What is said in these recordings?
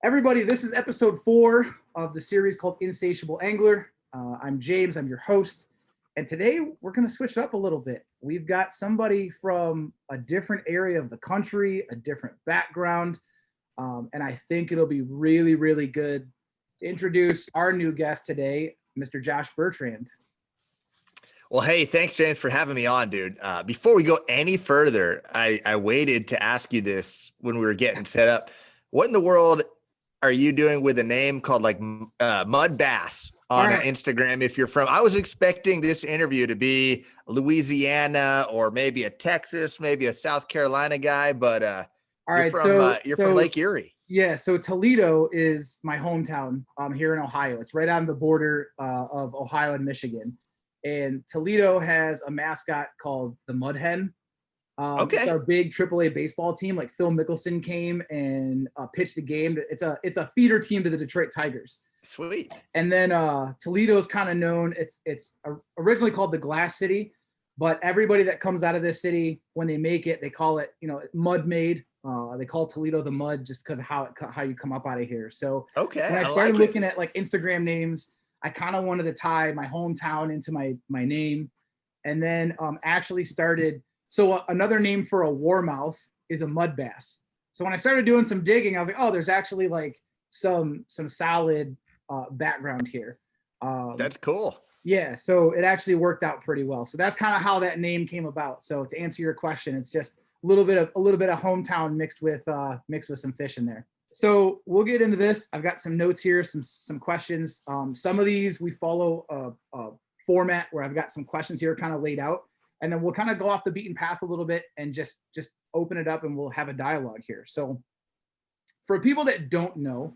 Everybody, this is episode 4 of the series called Insatiable Angler. I'm James, I'm your host. And today we're going to switch it up a little bit. We've got somebody from a different area of the country, a different background. And I think it'll be really, really good to introduce our new guest today, Mr. Josh Bertrand. Well, hey, thanks, James, for having me on, dude. Before we go any further, I waited to ask you this when we were getting set up. What in the world are you doing with a name called like Mud Bass on Instagram? If you're from, I was expecting this interview to be Louisiana or maybe a Texas, maybe a South Carolina guy, but you're from Lake Erie. Yeah, so Toledo is my hometown here in Ohio. It's right on the border of Ohio and Michigan. And Toledo has a mascot called the Mud Hen. It's our big AAA baseball team. Like Phil Mickelson came and pitched a game. It's a feeder team to the Detroit Tigers. Sweet. And then Toledo's kind of known. It's originally called the Glass City, but everybody that comes out of this city, when they make it, they call it, Mud Made. They call Toledo the Mud just because of how you come up out of here. So when I started looking at like Instagram names, I kind of wanted to tie my hometown into my name, and then actually started. So another name for a warmouth is a mud bass. So when I started doing some digging, I was like, oh, there's actually like some solid background here. That's cool. Yeah, so it actually worked out pretty well. So that's kind of how that name came about. So to answer your question, it's just a little bit of hometown mixed with some fish in there. So we'll get into this. I've got some notes here, some questions. Some of these we follow a format where I've got some questions here kind of laid out. And then we'll kind of go off the beaten path a little bit and just open it up and we'll have a dialogue here. So for people that don't know,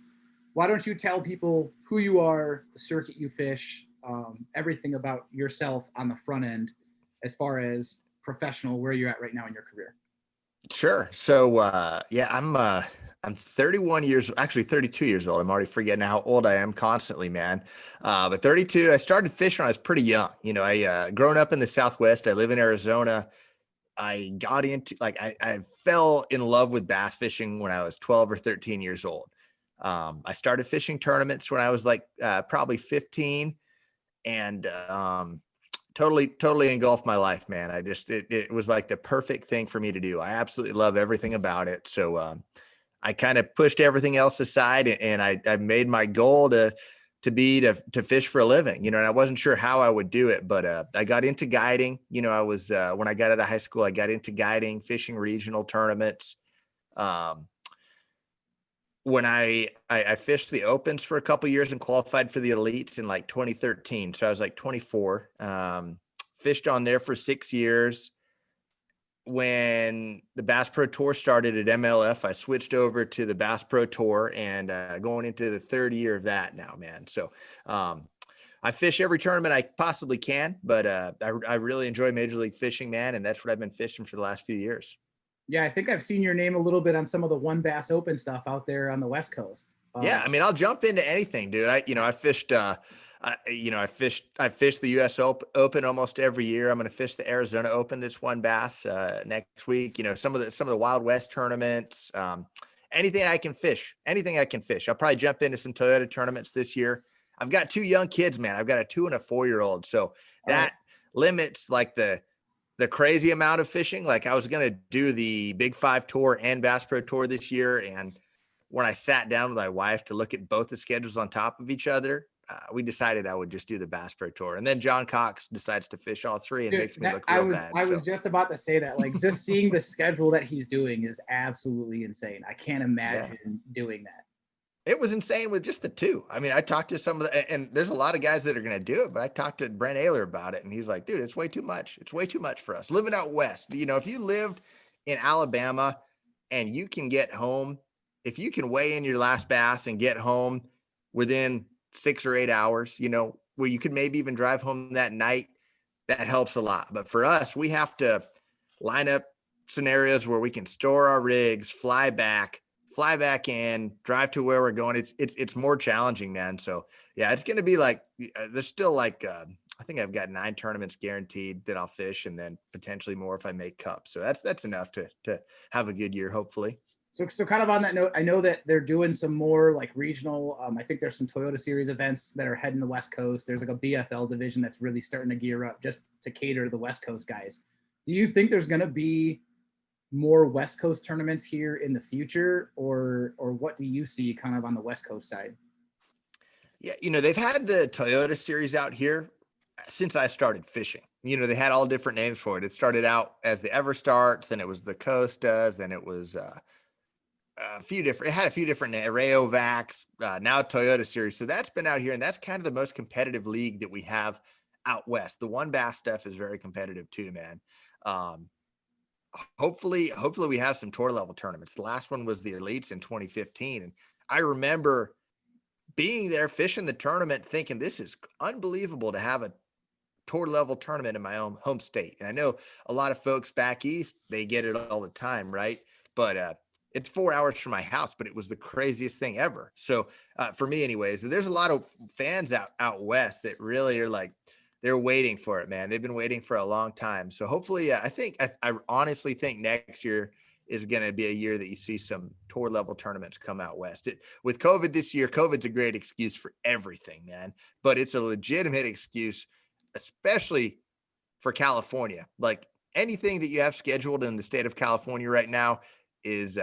why don't you tell people who you are, the circuit you fish, everything about yourself on the front end as far as professional, where you're at right now in your career? Sure. So I'm 32 years old. I'm already forgetting how old I am constantly, man. But 32, I started fishing when I was pretty young. I grown up in the Southwest. I live in Arizona. I got into I fell in love with bass fishing when I was 12 or 13 years old. I started fishing tournaments when I was probably 15, and totally engulfed my life, man. It was like the perfect thing for me to do. I absolutely love everything about it. So I kind of pushed everything else aside, and I made my goal to fish for a living, and I wasn't sure how I would do it, but I got into guiding. I was when I got out of high school, I got into guiding, fishing regional tournaments. When I fished the opens for a couple of years and qualified for the elites in like 2013. So I was like 24, fished on there for 6 years. When the Bass Pro Tour started at MLF, I switched over to the Bass Pro Tour, and going into the third year of that now, man. So I fish every tournament I possibly can, but I really enjoy Major League Fishing, man. And that's what I've been fishing for the last few years. Yeah, I think I've seen your name a little bit on some of the One Bass Open stuff out there on the West Coast. Yeah, I mean, I'll jump into anything, dude. I fished I fish the U.S. Open almost every year. I'm going to fish the Arizona Open this One Bass next week. Some of the Wild West tournaments. Anything I can fish. I'll probably jump into some Toyota tournaments this year. I've got 2 young kids, man. I've got a 2 and a 4-year-old, so that limits like the crazy amount of fishing. Like I was going to do the Big 5 Tour and Bass Pro Tour this year, and when I sat down with my wife to look at both the schedules on top of each other, we decided I would just do the Bass Pro Tour. And then John Cox decides to fish all 3 and makes me look real bad. I was just about to say that. Like, just seeing the schedule that he's doing is absolutely insane. I can't imagine doing that. It was insane with just the 2. I mean, I talked to some of and there's a lot of guys that are going to do it, but I talked to Brent Ayler about it, and he's like, dude, it's way too much. It's way too much for us. Living out west, if you lived in Alabama and you can get home, if you can weigh in your last bass and get home within 6 or 8 hours, where you could maybe even drive home that night, that helps a lot. But for us, we have to line up scenarios where we can store our rigs, fly back in, drive to where we're going. It's more challenging, man. So yeah, it's going to be like, there's still like, I think I've got 9 tournaments guaranteed that I'll fish, and then potentially more if I make cups. So that's enough to have a good year, hopefully. So kind of on that note, I know that they're doing some more like regional. I think there's some Toyota Series events that are heading the West Coast. There's like a BFL division that's really starting to gear up just to cater to the West Coast guys. Do you think there's going to be more West Coast tournaments here in the future, or what do you see kind of on the West Coast side? Yeah, they've had the Toyota Series out here since I started fishing. They had all different names for it. It started out as the Everstarts, then it was the Costas, then it was it had a few different names, Rayovacs, now Toyota Series. So that's been out here, and that's kind of the most competitive league that we have out west. The one bass stuff is very competitive too, man. Hopefully we have some tour level tournaments. The last one was the Elites in 2015, and I remember being there fishing the tournament thinking this is unbelievable to have a tour level tournament in my own home state. And I know a lot of folks back east, they get it all the time, right? But it's 4 hours from my house, but it was the craziest thing ever. So for me anyways, there's a lot of fans out west that really are like, they're waiting for it, man. They've been waiting for a long time. So hopefully, I honestly think next year is going to be a year that you see some tour level tournaments come out west. With COVID this year, COVID's a great excuse for everything, man, but it's a legitimate excuse, especially for California. Like anything that you have scheduled in the state of California right now is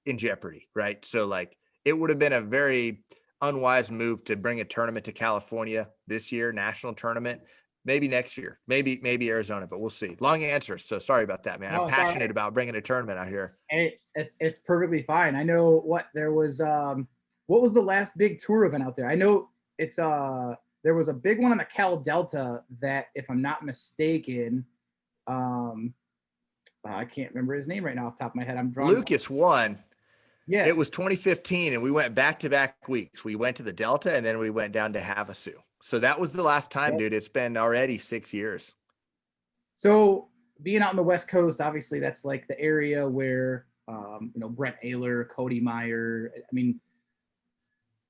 in jeopardy, right? So like it would have been a very unwise move to bring a tournament to California this year, national tournament. Maybe next year, maybe Arizona, but we'll see. Long answer, so sorry about that, man. I'm No, it's all passionate right. about bringing a tournament out here. Hey, it's perfectly fine. I know what was the last big tour event out there? I know it's there was a big one on the Cal Delta that, if I'm not mistaken, um I can't remember his name right now off the top of my head. I'm drawing. Lucas won. Yeah. It was 2015, and we went back-to-back weeks. We went to the Delta, and then we went down to Havasu. So that was the last time, dude. It's been already 6 years. So being out on the West Coast, obviously that's like the area where Brent Ayler, Cody Meyer. I mean,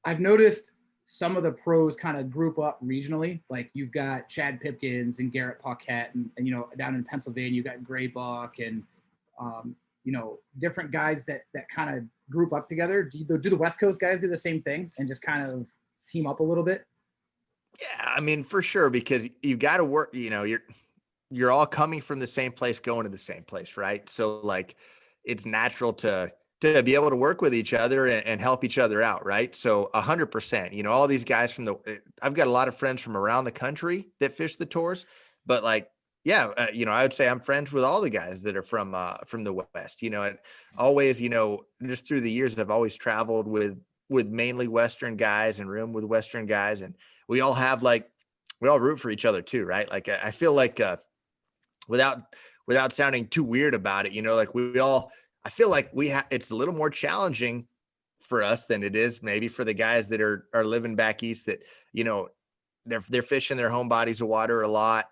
I've noticed some of the pros kind of group up regionally. Like you've got Chad Pipkins and Garrett Paquette, and down in Pennsylvania you got Gray Buck and different guys that kind of group up together. Do the West Coast guys do the same thing and just kind of team up a little bit? Yeah, I mean, for sure, because you got to work, you're all coming from the same place, going to the same place, right? So like it's natural to be able to work with each other and help each other out, right? So 100%, all these guys I've got a lot of friends from around the country that fish the tours, but like, yeah, I would say I'm friends with all the guys that are from the West, and always, just through the years, I've always traveled with mainly Western guys and room with Western guys. And we all root for each other too, right? Like I feel like without sounding too weird about it, like I feel like it's a little more challenging for us than it is maybe for the guys that are living back east that, they're fishing their home bodies of water a lot.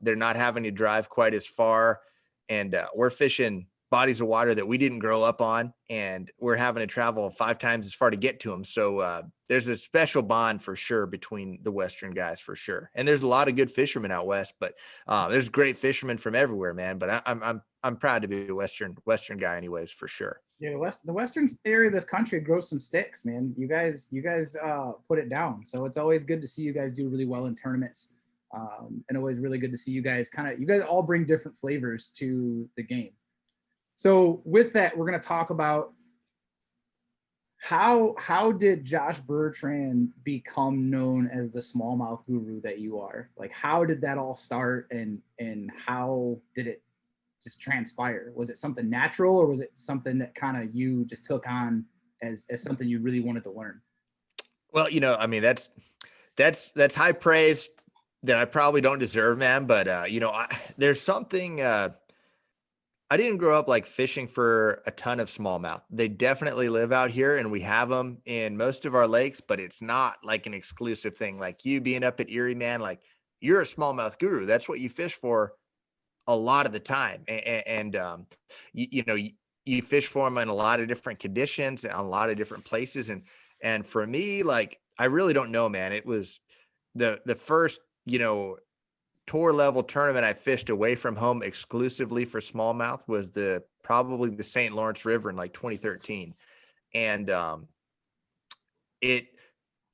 They're not having to drive quite as far, and we're fishing bodies of water that we didn't grow up on, and we're having to travel 5 times as far to get to them. So there's a special bond for sure between the Western guys for sure. And there's a lot of good fishermen out west, but there's great fishermen from everywhere, man. But I'm proud to be a Western guy anyways, for sure. Yeah, the Western area of this country grows some sticks, man. You guys put it down. So it's always good to see you guys do really well in tournaments. And always really good to see you guys all bring different flavors to the game. So with that, we're going to talk about how did Josh Bertrand become known as the smallmouth guru that you are? Like, how did that all start, and how did it just transpire? Was it something natural, or was it something that kind of you just took on as something you really wanted to learn? Well, I mean, that's high praise that I probably don't deserve, man. But there's something. I didn't grow up like fishing for a ton of smallmouth. They definitely live out here, and we have them in most of our lakes, but it's not like an exclusive thing. Like you being up at Erie, man, like you're a smallmouth guru. That's what you fish for a lot of the time. And you fish for them in a lot of different conditions and a lot of different places. And for me, like, I really don't know, man. It was the first, tour level tournament I fished away from home exclusively for smallmouth was the probably the St. Lawrence River in like 2013. And it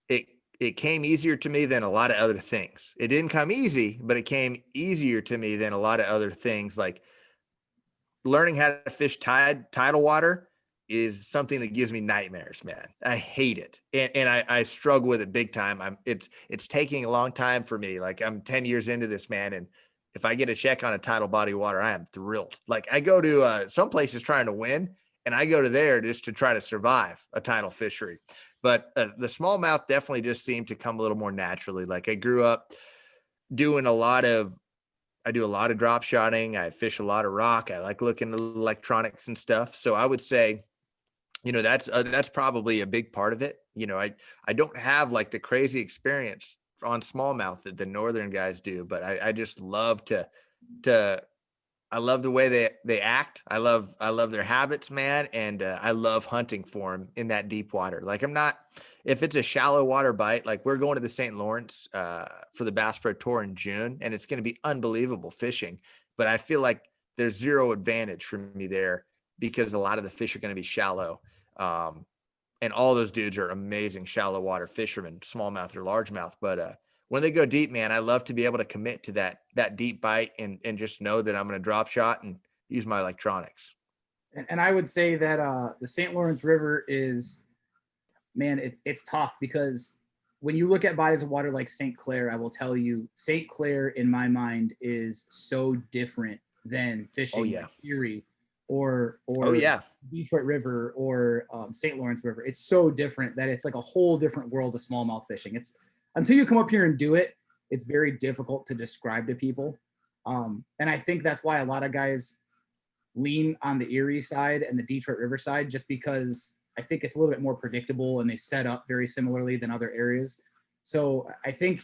it it came easier to me than a lot of other things. It didn't come easy, but it came easier to me than a lot of other things. Like learning how to fish tidal water is something that gives me nightmares, man. I hate it. And I struggle with it big time. It's taking a long time for me. Like I'm 10 years into this, man. And if I get a check on a tidal body of water, I am thrilled. Like I go to some places trying to win, and I go to there just to try to survive a tidal fishery. But the smallmouth definitely just seemed to come a little more naturally. Like I grew up doing I do a lot of drop shotting. I fish a lot of rock. I like looking at electronics and stuff. So I would say, that's probably a big part of it. I don't have like the crazy experience on smallmouth that the northern guys do, but I just love to I love the way they act. I love their habits, man, and I love hunting for them in that deep water. Like if it's a shallow water bite, like we're going to the St. Lawrence for the Bass Pro Tour in June, and it's going to be unbelievable fishing. But I feel like there's zero advantage for me there because a lot of the fish are going to be shallow. And all those dudes are amazing shallow water fishermen, smallmouth or largemouth. But when they go deep, man, I love to be able to commit to that deep bite and just know that I'm going to drop shot and use my electronics. And I would say that the St. Lawrence River is, man, it's tough because when you look at bodies of water like St. Clair, I will tell you, St. Clair in my mind is so different than fishing like Erie or Detroit River or St. Lawrence River. It's so different that it's like a whole different world of smallmouth fishing. It's until you come up here and do it, it's very difficult to describe to people. And I think that's why a lot of guys lean on the Erie side and the Detroit River side, just because I think it's a little bit more predictable and they set up very similarly than other areas. So I think,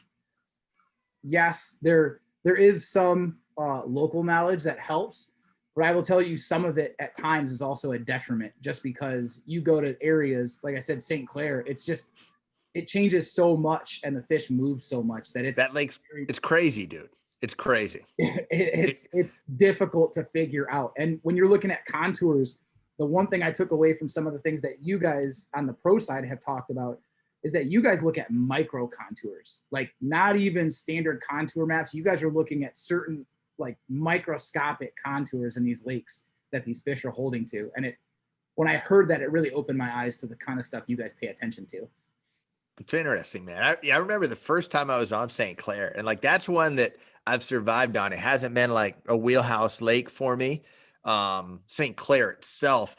yes, there is some local knowledge that helps, but I will tell you some of it at times is also a detriment just because you go to areas, like I said, St. Clair, it changes so much and the fish moves so much that it's crazy, dude. It's crazy. It's difficult to figure out. And when you're looking at contours, the one thing I took away from some of the things that you guys on the pro side have talked about is that you guys look at micro contours, like not even standard contour maps. You guys are looking at certain like microscopic contours in these lakes that these fish are holding to. And when I heard that, it really opened my eyes to the kind of stuff you guys pay attention to. It's interesting, man. I remember the first time I was on St. Clair, and like that's one that I've survived on. It hasn't been like a wheelhouse lake for me, St. Clair itself,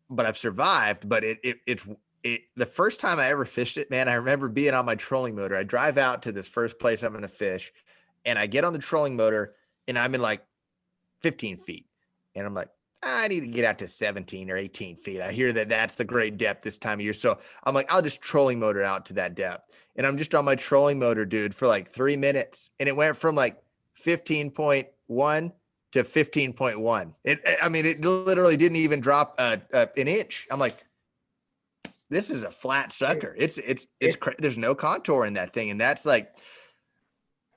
but I've survived. But it's the first time I ever fished it, man. I remember being on my trolling motor. I drive out to this first place I'm going to fish, and I get on the trolling motor, and I'm in like 15 feet, and I'm like, I need to get out to 17 or 18 feet. I hear that that's the great depth this time of year. So I'm like, I'll just trolling motor out to that depth. And I'm just on my trolling motor, dude, for like 3 minutes. And it went from like 15.1 to 15.1. It literally didn't even drop an inch. I'm like, this is a flat sucker. There's no contour in that thing. And that's like,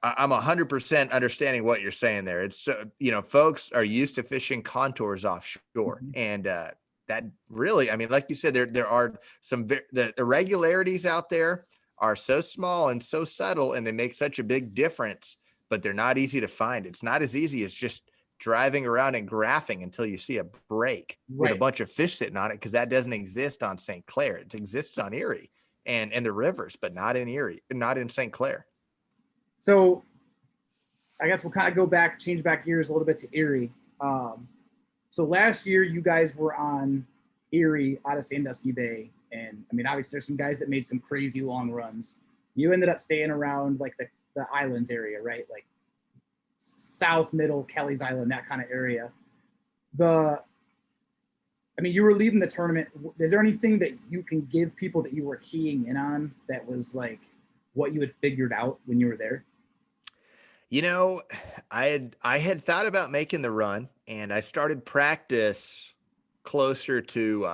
I'm 100% understanding what you're saying there. It's so, folks are used to fishing contours offshore, and that really, I mean, like you said, there are some the irregularities out there are so small and so subtle, and they make such a big difference, but they're not easy to find. It's not as easy as just driving around and graphing until you see a break with a bunch of fish sitting on it, because that doesn't exist on St. Clair. It exists on Erie and the rivers, but not in Erie, not in St. Clair. So I guess we'll kind of change back gears a little bit to Erie. So last year you guys were on Erie out of Sandusky Bay. And I mean, obviously there's some guys that made some crazy long runs. You ended up staying around like the islands area, right? Like South, Middle, Kelly's Island, that kind of area. You were leading the tournament. Is there anything that you can give people that you were keying in on that was like what you had figured out when you were there? I had thought about making the run, and I started practice closer to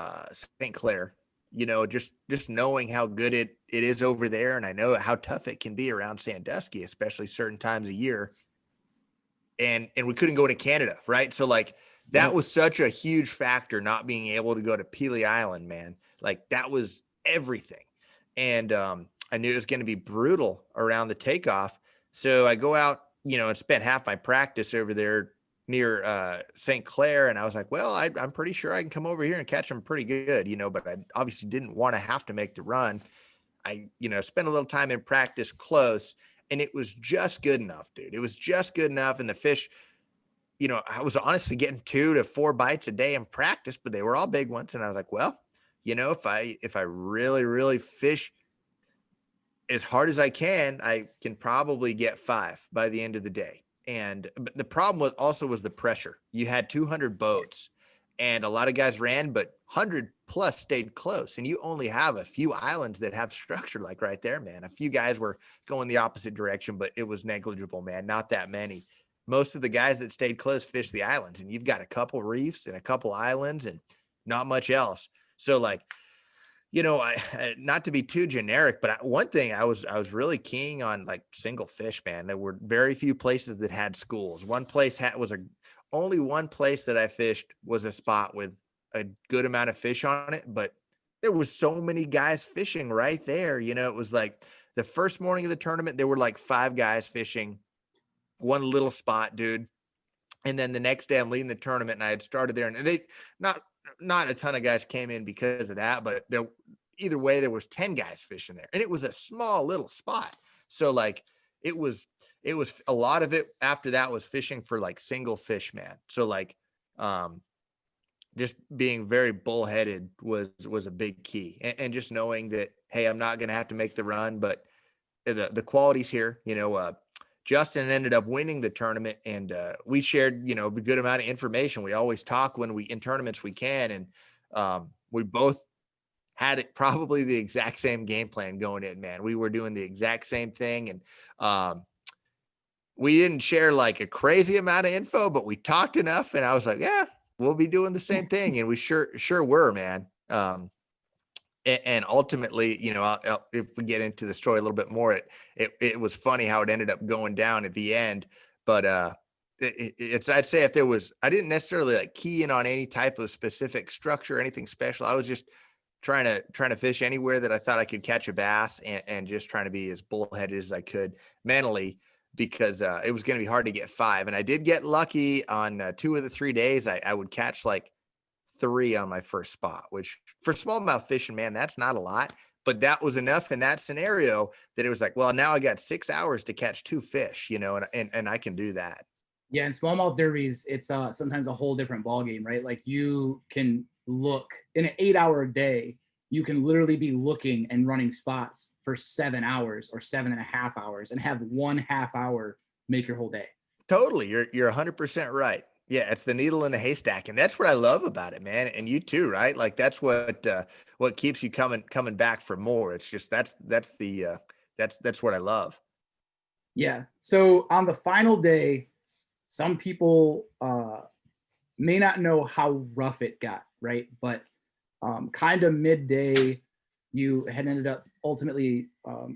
St. Clair, just knowing how good it is over there. And I know how tough it can be around Sandusky, especially certain times of year. And we couldn't go into Canada, right? So like That was such a huge factor, not being able to go to Pelee Island, man. Like that was everything. And I knew it was going to be brutal around the takeoff. So I go out, and spent half my practice over there near St. Clair. And I was like, well, I'm pretty sure I can come over here and catch them pretty good, but I obviously didn't want to have to make the run. I, spent a little time in practice close, and it was just good enough, dude. It was just good enough. And the fish, I was honestly getting 2 to 4 bites a day in practice, but they were all big ones. And I was like, well, if I really, really fish as hard as I can probably get 5 by the end of the day. And the problem was the pressure. You had 200 boats, and a lot of guys ran, but 100 plus stayed close. And you only have a few islands that have structure like right there, man. A few guys were going the opposite direction, but it was negligible, man. Not that many. Most of the guys that stayed close fished the islands, and you've got a couple reefs and a couple islands and not much else. So like, not to be too generic, but one thing I was really keen on, like single fish, man. There were very few places that had schools. One place only one place that I fished was a spot with a good amount of fish on it, but there was so many guys fishing right there. It was like the first morning of the tournament, there were like 5 guys fishing one little spot, dude. And then the next day I'm leading the tournament, and I had started there, and they not a ton of guys came in because of that, but either way, there was 10 guys fishing there, and it was a small little spot. So like it was a lot of it after that was fishing for like single fish, man. So like just being very bullheaded was a big key, and just knowing that, hey, I'm not going to have to make the run, but the quality's here. Justin ended up winning the tournament, and we shared, a good amount of information. We always talk when in tournaments we can. And we both had it probably the exact same game plan going in, man. We were doing the exact same thing. And we didn't share like a crazy amount of info, but we talked enough, and I was like, yeah, we'll be doing the same thing. And we sure were, man. And ultimately, if we get into the story a little bit more, it was funny how it ended up going down at the end. But I'd say I didn't necessarily like key in on any type of specific structure or anything special. I was just trying to fish anywhere that I thought I could catch a bass, and just trying to be as bullheaded as I could mentally, because it was going to be hard to get 5. And I did get lucky on 2 of the 3 days. I would catch like 3 on my first spot, which for smallmouth fishing, man, that's not a lot, but that was enough in that scenario that it was like, well, now I got 6 hours to catch 2 fish, and I can do that. Yeah, in smallmouth derbies, it's sometimes a whole different ball game, right? Like you can look in an 8-hour day, you can literally be looking and running spots for 7 hours or 7.5 hours, and have 1/2 hour make your whole day. Totally, you're 100% right. Yeah, it's the needle in the haystack, and that's what I love about it, man. And you too, right? Like that's what keeps you coming back for more. It's just that's what I love. Yeah. So on the final day, some people may not know how rough it got, right? But kind of midday, you had ended up ultimately,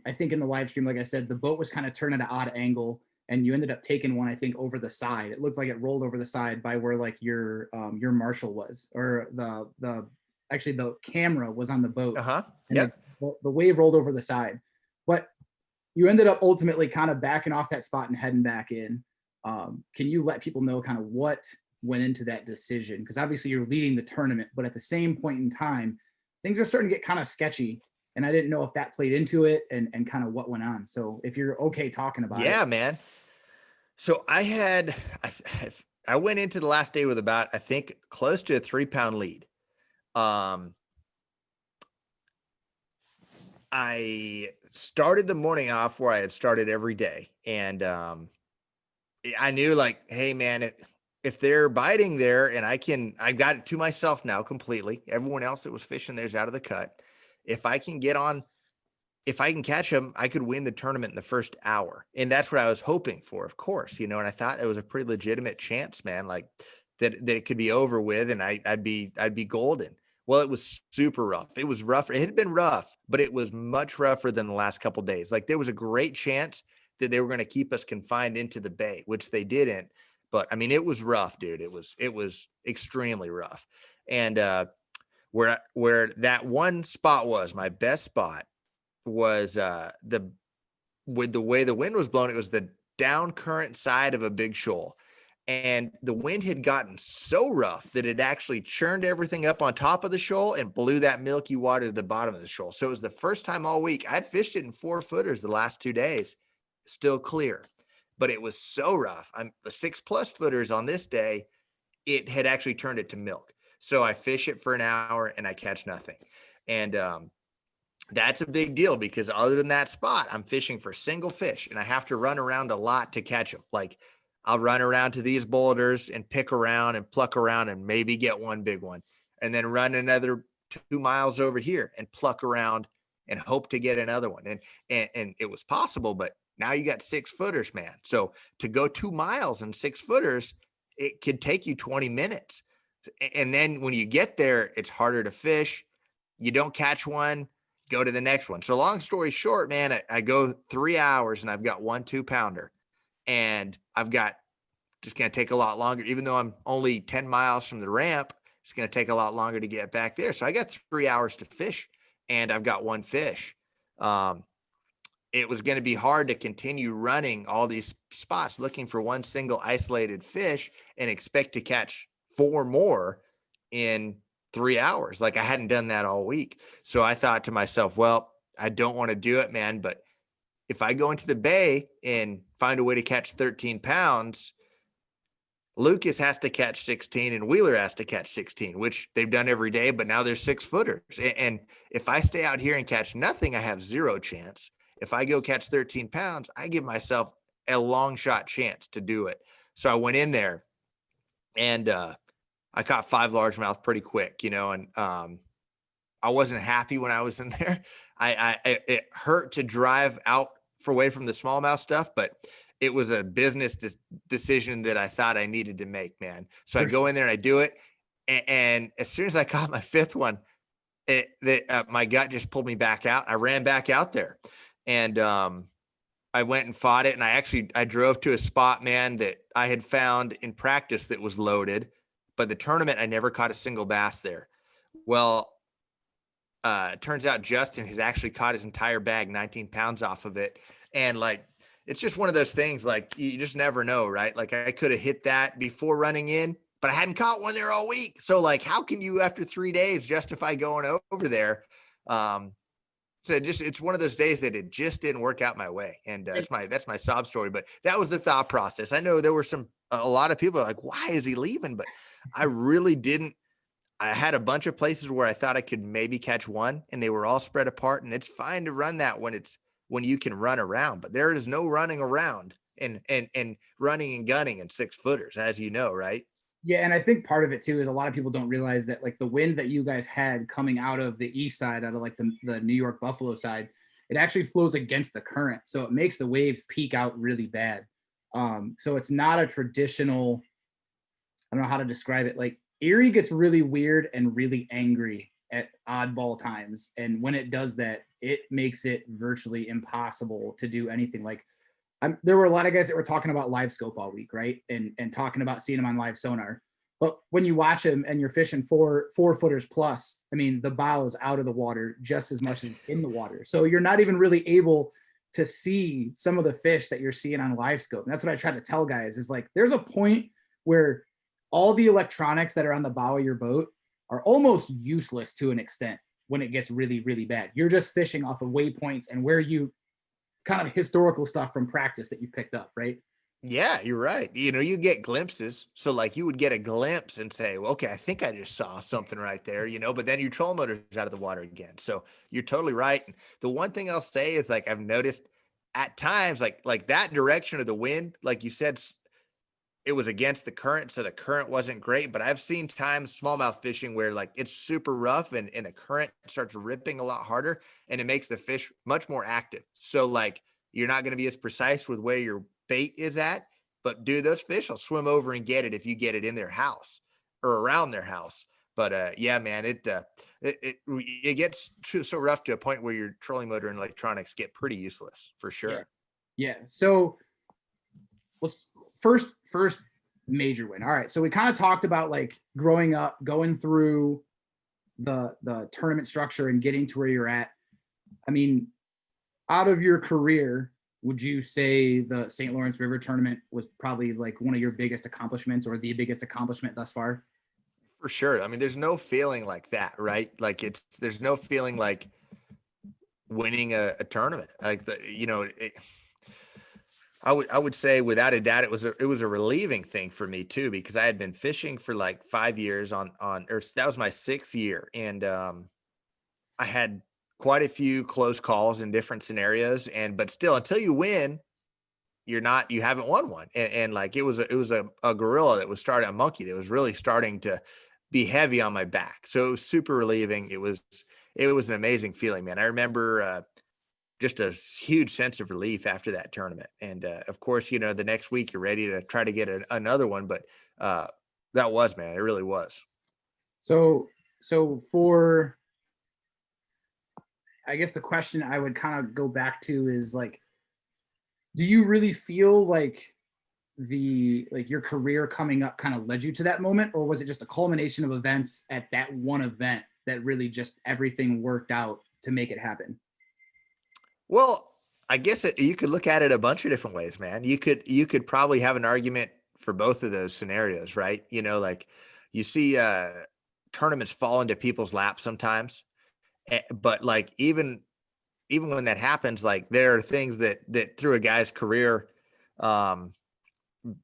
I think in the live stream, like I said, the boat was kind of turned at an odd angle, and you ended up taking one, I think, over the side. It looked like it rolled over the side by where like your Marshall was, or actually the camera was on the boat. Yeah. The wave rolled over the side, but you ended up ultimately kind of backing off that spot and heading back in. Can you let people know kind of what went into that decision? Because obviously you're leading the tournament, but at the same point in time, things are starting to get kind of sketchy. And I didn't know if that played into it and kind of what went on. So if you're okay talking about it. Yeah, man. So I went into the last day with about, I think, close to a 3-pound lead. I started the morning off where I had started every day. And I knew like, hey man, if they're biting there, and I've got it to myself now completely. Everyone else that was fishing there's out of the cut. If I can catch them, I could win the tournament in the first hour. And that's what I was hoping for, of course, and I thought it was a pretty legitimate chance, man, like that it could be over with, and I'd be golden. Well, it was super rough. It was rough. It had been rough, but it was much rougher than the last couple of days. Like there was a great chance that they were going to keep us confined into the bay, which they didn't. But I mean, it was rough, dude. It was extremely rough. And where that one spot was, my best spot was the with the way the wind was blowing, it was the down current side of a big shoal. And the wind had gotten so rough that it actually churned everything up on top of the shoal and blew that milky water to the bottom of the shoal. So it was the first time all week. I'd fished it in 4-footers the last 2 days, still clear. But it was so rough. I'm the 6+ footers on this day, it had actually turned it to milk. So I fish it for an hour and I catch nothing. And that's a big deal because other than that spot, I'm fishing for single fish and I have to run around a lot to catch them. Like I'll run around to these boulders and pick around and pluck around and maybe get one big one, and then run another 2 miles over here and pluck around and hope to get another one. And it was possible, but now you got 6-footers, man. So to go 2 miles and 6-footers, it could take you 20 minutes. And then when you get there, it's harder to fish. You don't catch one, go to the next one. So long story short, man, I go 3 hours and I've got 1 2-pounder, and I've got, it's going to take a lot longer, even though I'm only 10 miles from the ramp, it's going to take a lot longer to get back there. So I got 3 hours to fish and I've got 1 fish. It was going to be hard to continue running all these spots looking for one single isolated fish and expect to catch 4 more in 3 hours. Like I hadn't done that all week. So I thought to myself, well, I don't want to do it, man. But if I go into the bay and find a way to catch 13 pounds, Lucas has to catch 16 and Wheeler has to catch 16, which they've done every day, but now there's 6-footers. And if I stay out here and catch nothing, I have 0 chance. If I go catch 13 pounds, I give myself a long shot chance to do it. So I went in there and I caught 5 largemouth pretty quick, and I wasn't happy when I was in there. It hurt to drive out away from the smallmouth stuff, but it was a business decision that I thought I needed to make, man. So I go in there and I do it. And as soon as I caught my 5th one, my gut just pulled me back out. I ran back out there and I went and fought it. And I drove to a spot, man, that I had found in practice that was loaded, but the tournament, I never caught a single bass there. Well, it turns out Justin had actually caught his entire bag, 19 pounds off of it. And like, it's just one of those things, like you just never know, right? Like I could have hit that before running in, but I hadn't caught one there all week. So like, how can you after 3 days justify going over there? So it's one of those days that it just didn't work out my way. And that's my sob story, but that was the thought process. I know there were a lot of people like, why is he leaving? But I really didn't. I had a bunch of places where I thought I could maybe catch one and they were all spread apart, and it's fine to run that when you can run around, but there is no running around and running and gunning in 6-footers, as you know, right? Yeah, and I think part of it too is a lot of people don't realize that like the wind that you guys had coming out of the east side, out of like the New York Buffalo side, it actually flows against the current, so it makes the waves peak out really bad. So it's not a traditional, I don't know how to describe it. Like Erie gets really weird and really angry at oddball times, and when it does that, it makes it virtually impossible to do anything. Like there were a lot of guys that were talking about live scope all week, right? And talking about seeing them on live sonar. But when you watch them and you're fishing 4-footers plus, I mean, the bow is out of the water just as much as it's in the water. So you're not even really able to see some of the fish that you're seeing on live scope. And that's what I try to tell guys is like, there's a point where all the electronics that are on the bow of your boat are almost useless to an extent when it gets really, really bad. You're just fishing off of waypoints and where you kind of historical stuff from practice that you picked up, right? Yeah, you're right. You get glimpses. So like you would get a glimpse and say, well, okay, I think I just saw something right there, but then your trolling motor's out of the water again. So you're totally right. And the one thing I'll say is like, I've noticed at times, like that direction of the wind, like you said, it was against the current. So the current wasn't great, but I've seen times smallmouth fishing where like it's super rough and the current starts ripping a lot harder and it makes the fish much more active. So like, you're not going to be as precise with where your bait is at, but dude, those fish will swim over and get it if you get it in their house or around their house. But yeah, man, it gets so rough to a point where your trolling motor and electronics get pretty useless for sure. Yeah. So let's first Major win. All right. So we kind of talked about like growing up, going through the tournament structure and getting to where you're at. I mean, out of your career, would you say the St. Lawrence River tournament was probably like one of your biggest accomplishments or the biggest accomplishment thus far? For sure. I mean, there's no feeling like that, right? Like there's no feeling like winning a tournament. Like I would say without a doubt it was a relieving thing for me too, because I had been fishing for like 5 years or that was my 6th year, and I had quite a few close calls in different scenarios, but still, until you win, you haven't won one. And like it was a gorilla that was starting a monkey that was really starting to be heavy on my back. So it was super relieving. It was an amazing feeling, man. I remember just a huge sense of relief after that tournament. And of course, the next week you're ready to try to get another one. But that was, man, it really was. So for, I guess the question I would kind of go back to is like, do you really feel like your career coming up kind of led you to that moment, or was it just a culmination of events at that one event that really just everything worked out to make it happen? Well, I guess you could look at it a bunch of different ways, man. You could probably have an argument for both of those scenarios, right? Like you see tournaments fall into people's laps sometimes, but like even when that happens, like there are things that through a guy's career, um,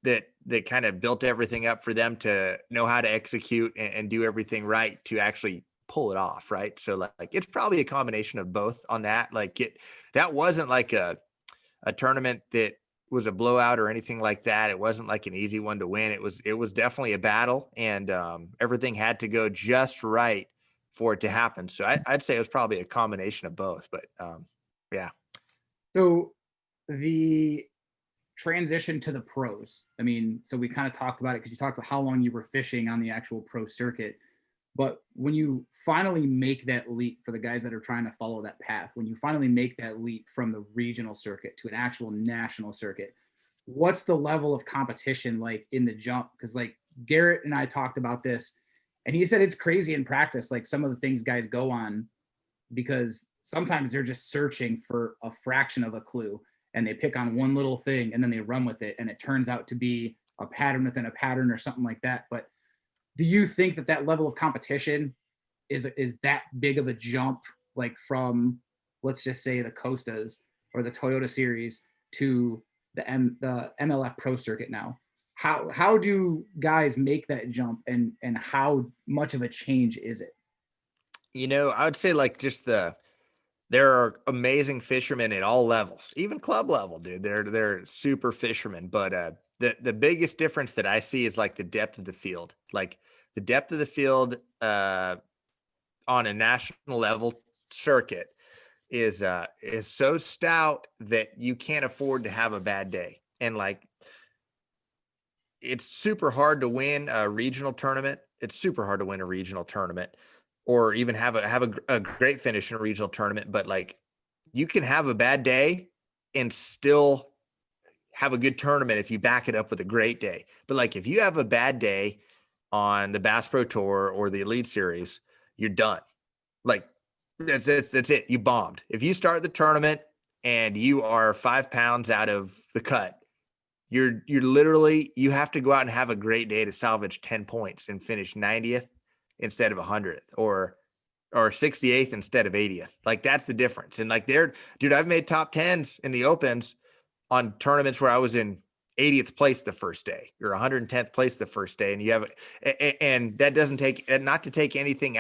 that kind of built everything up for them to know how to execute and do everything right to actually pull it off, right? So like it's probably a combination of both on that. Like that wasn't like a tournament that was a blowout or anything like that. It wasn't like an easy one to win. It was definitely a battle, and everything had to go just right for it to happen. So I'd say it was probably a combination of both. But yeah. So the transition to the pros. I mean, so we kind of talked about it because you talked about how long you were fishing on the actual pro circuit. But when you finally make that leap, for the guys that are trying to follow that path, when you finally make that leap from the regional circuit to an actual national circuit, what's the level of competition like in the jump? Because like Garrett and I talked about this, and he said it's crazy in practice, like some of the things guys go on, because sometimes they're just searching for a fraction of a clue and they pick on one little thing and then they run with it and it turns out to be a pattern within a pattern or something like that. But do you think that that level of competition is that big of a jump, like from, let's just say, the Costas or the Toyota Series to the MLF Pro Circuit now? How do guys make that jump, and how much of a change is it? I would say like there are amazing fishermen at all levels, even club level, dude. They're super fishermen, but the biggest difference that I see is like the depth of the field. Like the depth of the field on a national level circuit is so stout that you can't afford to have a bad day. And like it's super hard to win a regional tournament. It's super hard to win a regional tournament or even have a great finish in a regional tournament. But like you can have a bad day and still have a good tournament if you back it up with a great day. But like if you have a bad day on the Bass Pro Tour or the Elite Series, you're done. Like that's it. You bombed. If you start the tournament and you are 5 pounds out of the cut, you're literally you have to go out and have a great day to salvage 10 points and finish 90th instead of 100th or 68th instead of 80th. Like that's the difference. And like dude, I've made top 10s in the opens on tournaments where I was in 80th place the first day or 110th place the first day. And and that doesn't take, not to take anything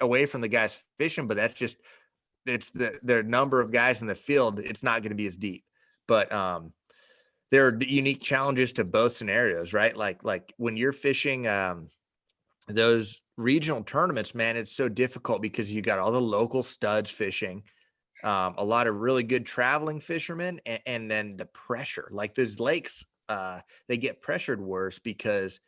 away from the guys fishing, but it's the number of guys in the field. It's not going to be as deep, but there are unique challenges to both scenarios, right? Like when you're fishing those regional tournaments, man, it's so difficult because you got all the local studs fishing, a lot of really good traveling fishermen, and then the pressure. Like those lakes, they get pressured worse because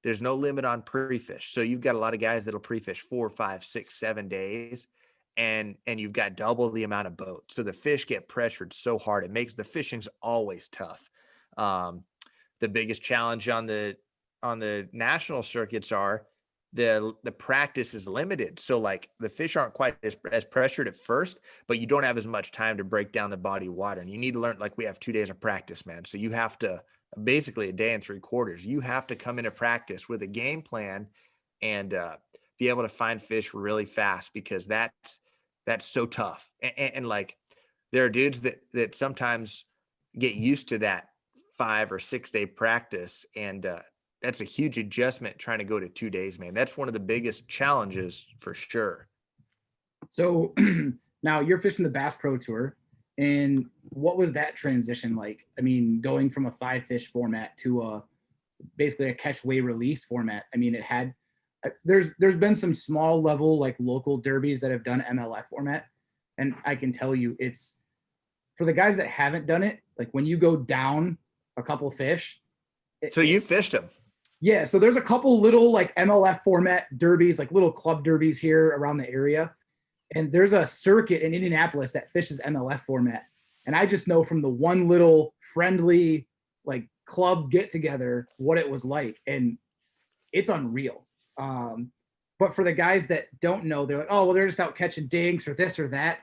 there's no limit on pre-fish. So you've got a lot of guys that'll pre-fish 4, 5, 6, 7 days, and you've got double the amount of boats. So the fish get pressured so hard. It makes the fishing's always tough. Um, The biggest challenge on the national circuits are the practice is limited. So like the fish aren't quite as pressured at first, but you don't have as much time to break down the body of water. And you need to learn, like we have 2 days of practice, man. So you have to basically a day and 3/4. You have to come into practice with a game plan and be able to find fish really fast, because that's so tough. And like there are dudes that sometimes get used to that 5 or 6 day practice, and that's a huge adjustment trying to go to 2 days, man. That's one of the biggest challenges for sure. So now you're fishing the Bass Pro Tour, and what was that transition like? I mean, going from a 5 fish format to basically a catch, weigh, release format. I mean, it had there's been some small level like local derbies that have done MLF format, and I can tell you, it's for the guys that haven't done it. Like when you go down a couple fish. So you fished them. Yeah, so there's a couple little like MLF format derbies, like little club derbies here around the area. And there's a circuit in Indianapolis that fishes MLF format. And I just know from the one little friendly like club get together what it was like. And it's unreal. But for the guys that don't know, they're like, oh, well, they're just out catching dinks or this or that.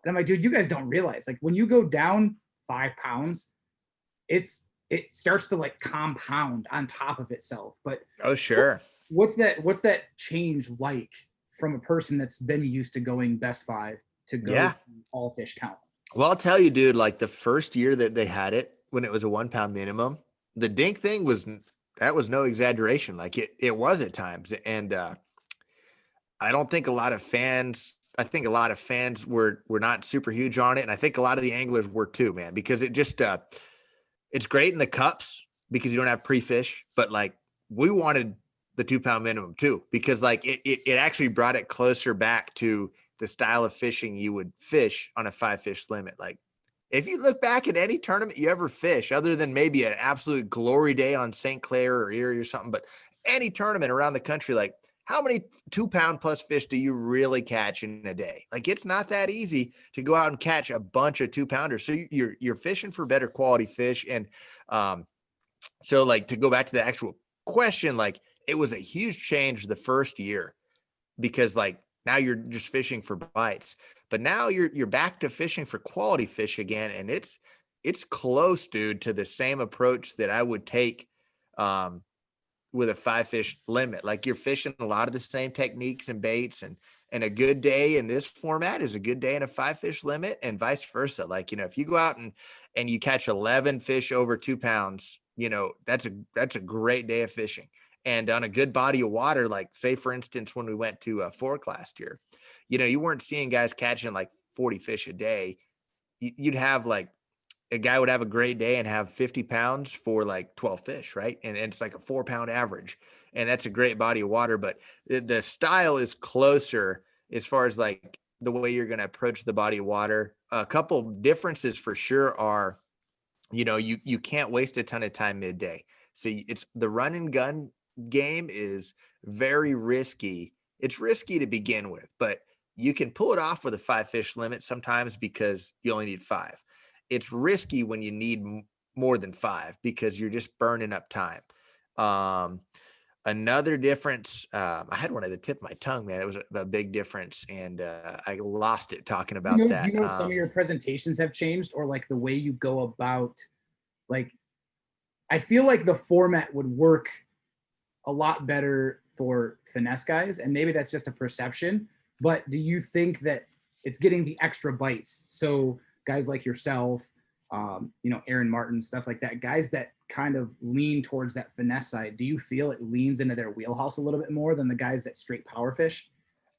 And I'm like, dude, you guys don't realize, like when you go down 5 pounds, it starts to like compound on top of itself. But oh, sure. What's that change like from a person that's been used to going best 5 to go all fish count? Well, I'll tell you, dude, like the first year that they had it, when it was a 1 pound minimum, the dink thing was no exaggeration. Like it was at times. And I don't think a lot of fans, I think a lot of fans were not super huge on it. And I think a lot of the anglers were too, man, because it just, it's great in the cups because you don't have pre-fish, but like we wanted the 2 pound minimum too, because like it actually brought it closer back to the style of fishing you would fish on a 5 fish limit. Like if you look back at any tournament you ever fish, other than maybe an absolute glory day on St. Clair or Erie or something, but any tournament around the country, like how many 2 pound plus fish do you really catch in a day? Like it's not that easy to go out and catch a bunch of 2 pounders. So you're fishing for better quality fish. And so like to go back to the actual question, like it was a huge change the first year, because like now you're just fishing for bites, but now you're back to fishing for quality fish again. And it's close, dude, to the same approach that I would take with a 5 fish limit. Like you're fishing a lot of the same techniques and baits, and a good day in this format is a good day in a 5 fish limit, and vice versa. Like, you know, if you go out and you catch 11 fish over 2 pounds, you know, that's a great day of fishing. And on a good body of water, like say for instance, when we went to Fork last year, you know, you weren't seeing guys catching like 40 fish a day. You'd have like, a guy would have a great day and have 50 pounds for like 12 fish, right? And it's like a 4 pound average. And that's a great body of water, but the style is closer as far as like the way you're going to approach the body of water. A couple differences for sure are, you know, you can't waste a ton of time midday. So it's the run and gun game is very risky. It's risky to begin with, but you can pull it off with a 5 fish limit sometimes because you only need 5. It's risky when you need more than 5 because you're just burning up time. Another difference, I had one at the tip of my tongue, man. It was a big difference, and I lost it talking about that. Do you know some of your presentations have changed, or like the way you go about, like, I feel like the format would work a lot better for finesse guys, and maybe that's just a perception, but do you think that it's getting the extra bites? So guys like yourself, you know, Aaron Martin, stuff like that, guys that kind of lean towards that finesse side, do you feel it leans into their wheelhouse a little bit more than the guys that straight power fish?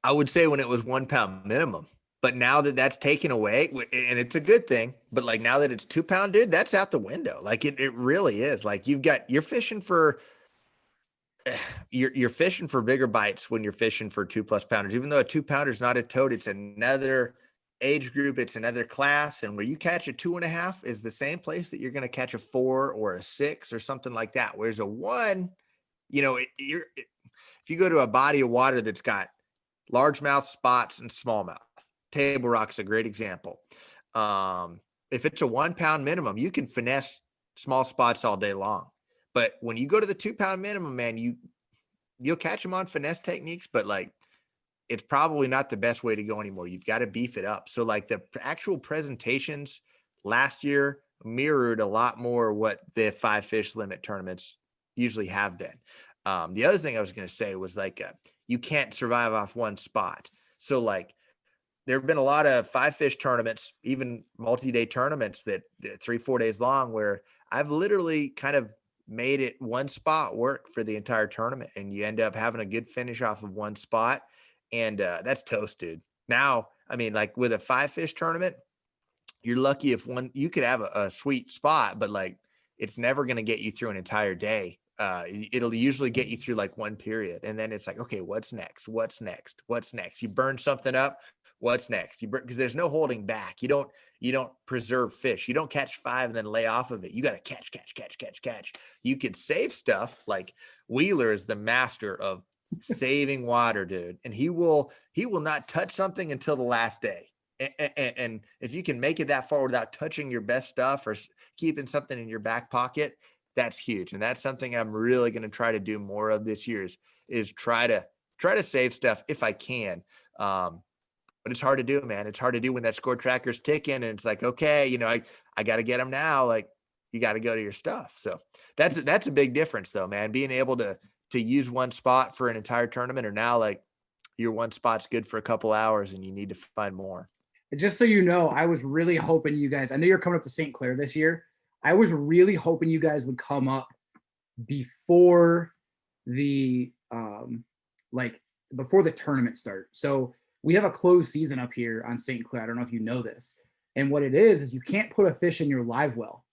I would say when it was 1 pound minimum, but now that that's taken away, and it's a good thing, but like now that it's 2 pound, dude, that's out the window. Like it really is. Like you're fishing for, you're fishing for bigger bites when you're fishing for 2+ pounders, even though a 2 pounder is not a toad. It's another age group, it's another class, and where you catch a 2.5 is the same place that you're going to catch a 4 or a 6 or something like that. Whereas a 1, you know, if you go to a body of water that's got largemouth, spots, and smallmouth, Table Rock's a great example. If it's a 1 pound minimum, you can finesse small spots all day long. But when you go to the 2-pound minimum, man, you'll catch them on finesse techniques, but like it's probably not the best way to go anymore. You've got to beef it up. So like the actual presentations last year mirrored a lot more what the 5 fish limit tournaments usually have been. The other thing I was going to say was like you can't survive off one spot. So like there have been a lot of 5 fish tournaments, even multi-day tournaments that 3-4 days long, where I've literally kind of made it one spot work for the entire tournament, and you end up having a good finish off of one spot, and that's toast, dude. Now, I mean, like with a 5 fish tournament, you're lucky if you could have a sweet spot, but like it's never going to get you through an entire day. It'll usually get you through like one period, and then it's like, okay, what's next? What's next? What's next? You burn something up. What's next? Because there's no holding back. You don't preserve fish. You don't catch 5 and then lay off of it. You got to catch. You could save stuff. Like Wheeler is the master of saving water, dude, and he will not touch something until the last day. And if you can make it that far without touching your best stuff or keeping something in your back pocket, that's huge. And that's something I'm really going to try to do more of this year is try to save stuff if I can. But it's hard to do, man. It's hard to do when that score tracker's ticking and it's like, okay, I got to get them now. Like you got to go to your stuff. So that's a big difference though, man. Being able to use one spot for an entire tournament, or now like your one spot's good for a couple hours and you need to find more. Just so you know, I was really hoping you guys, I know you're coming up to St. Clair this year. I was really hoping you guys would come up before the before the tournament start. So we have a closed season up here on St. Clair. I don't know if you know this. And what it is you can't put a fish in your live well.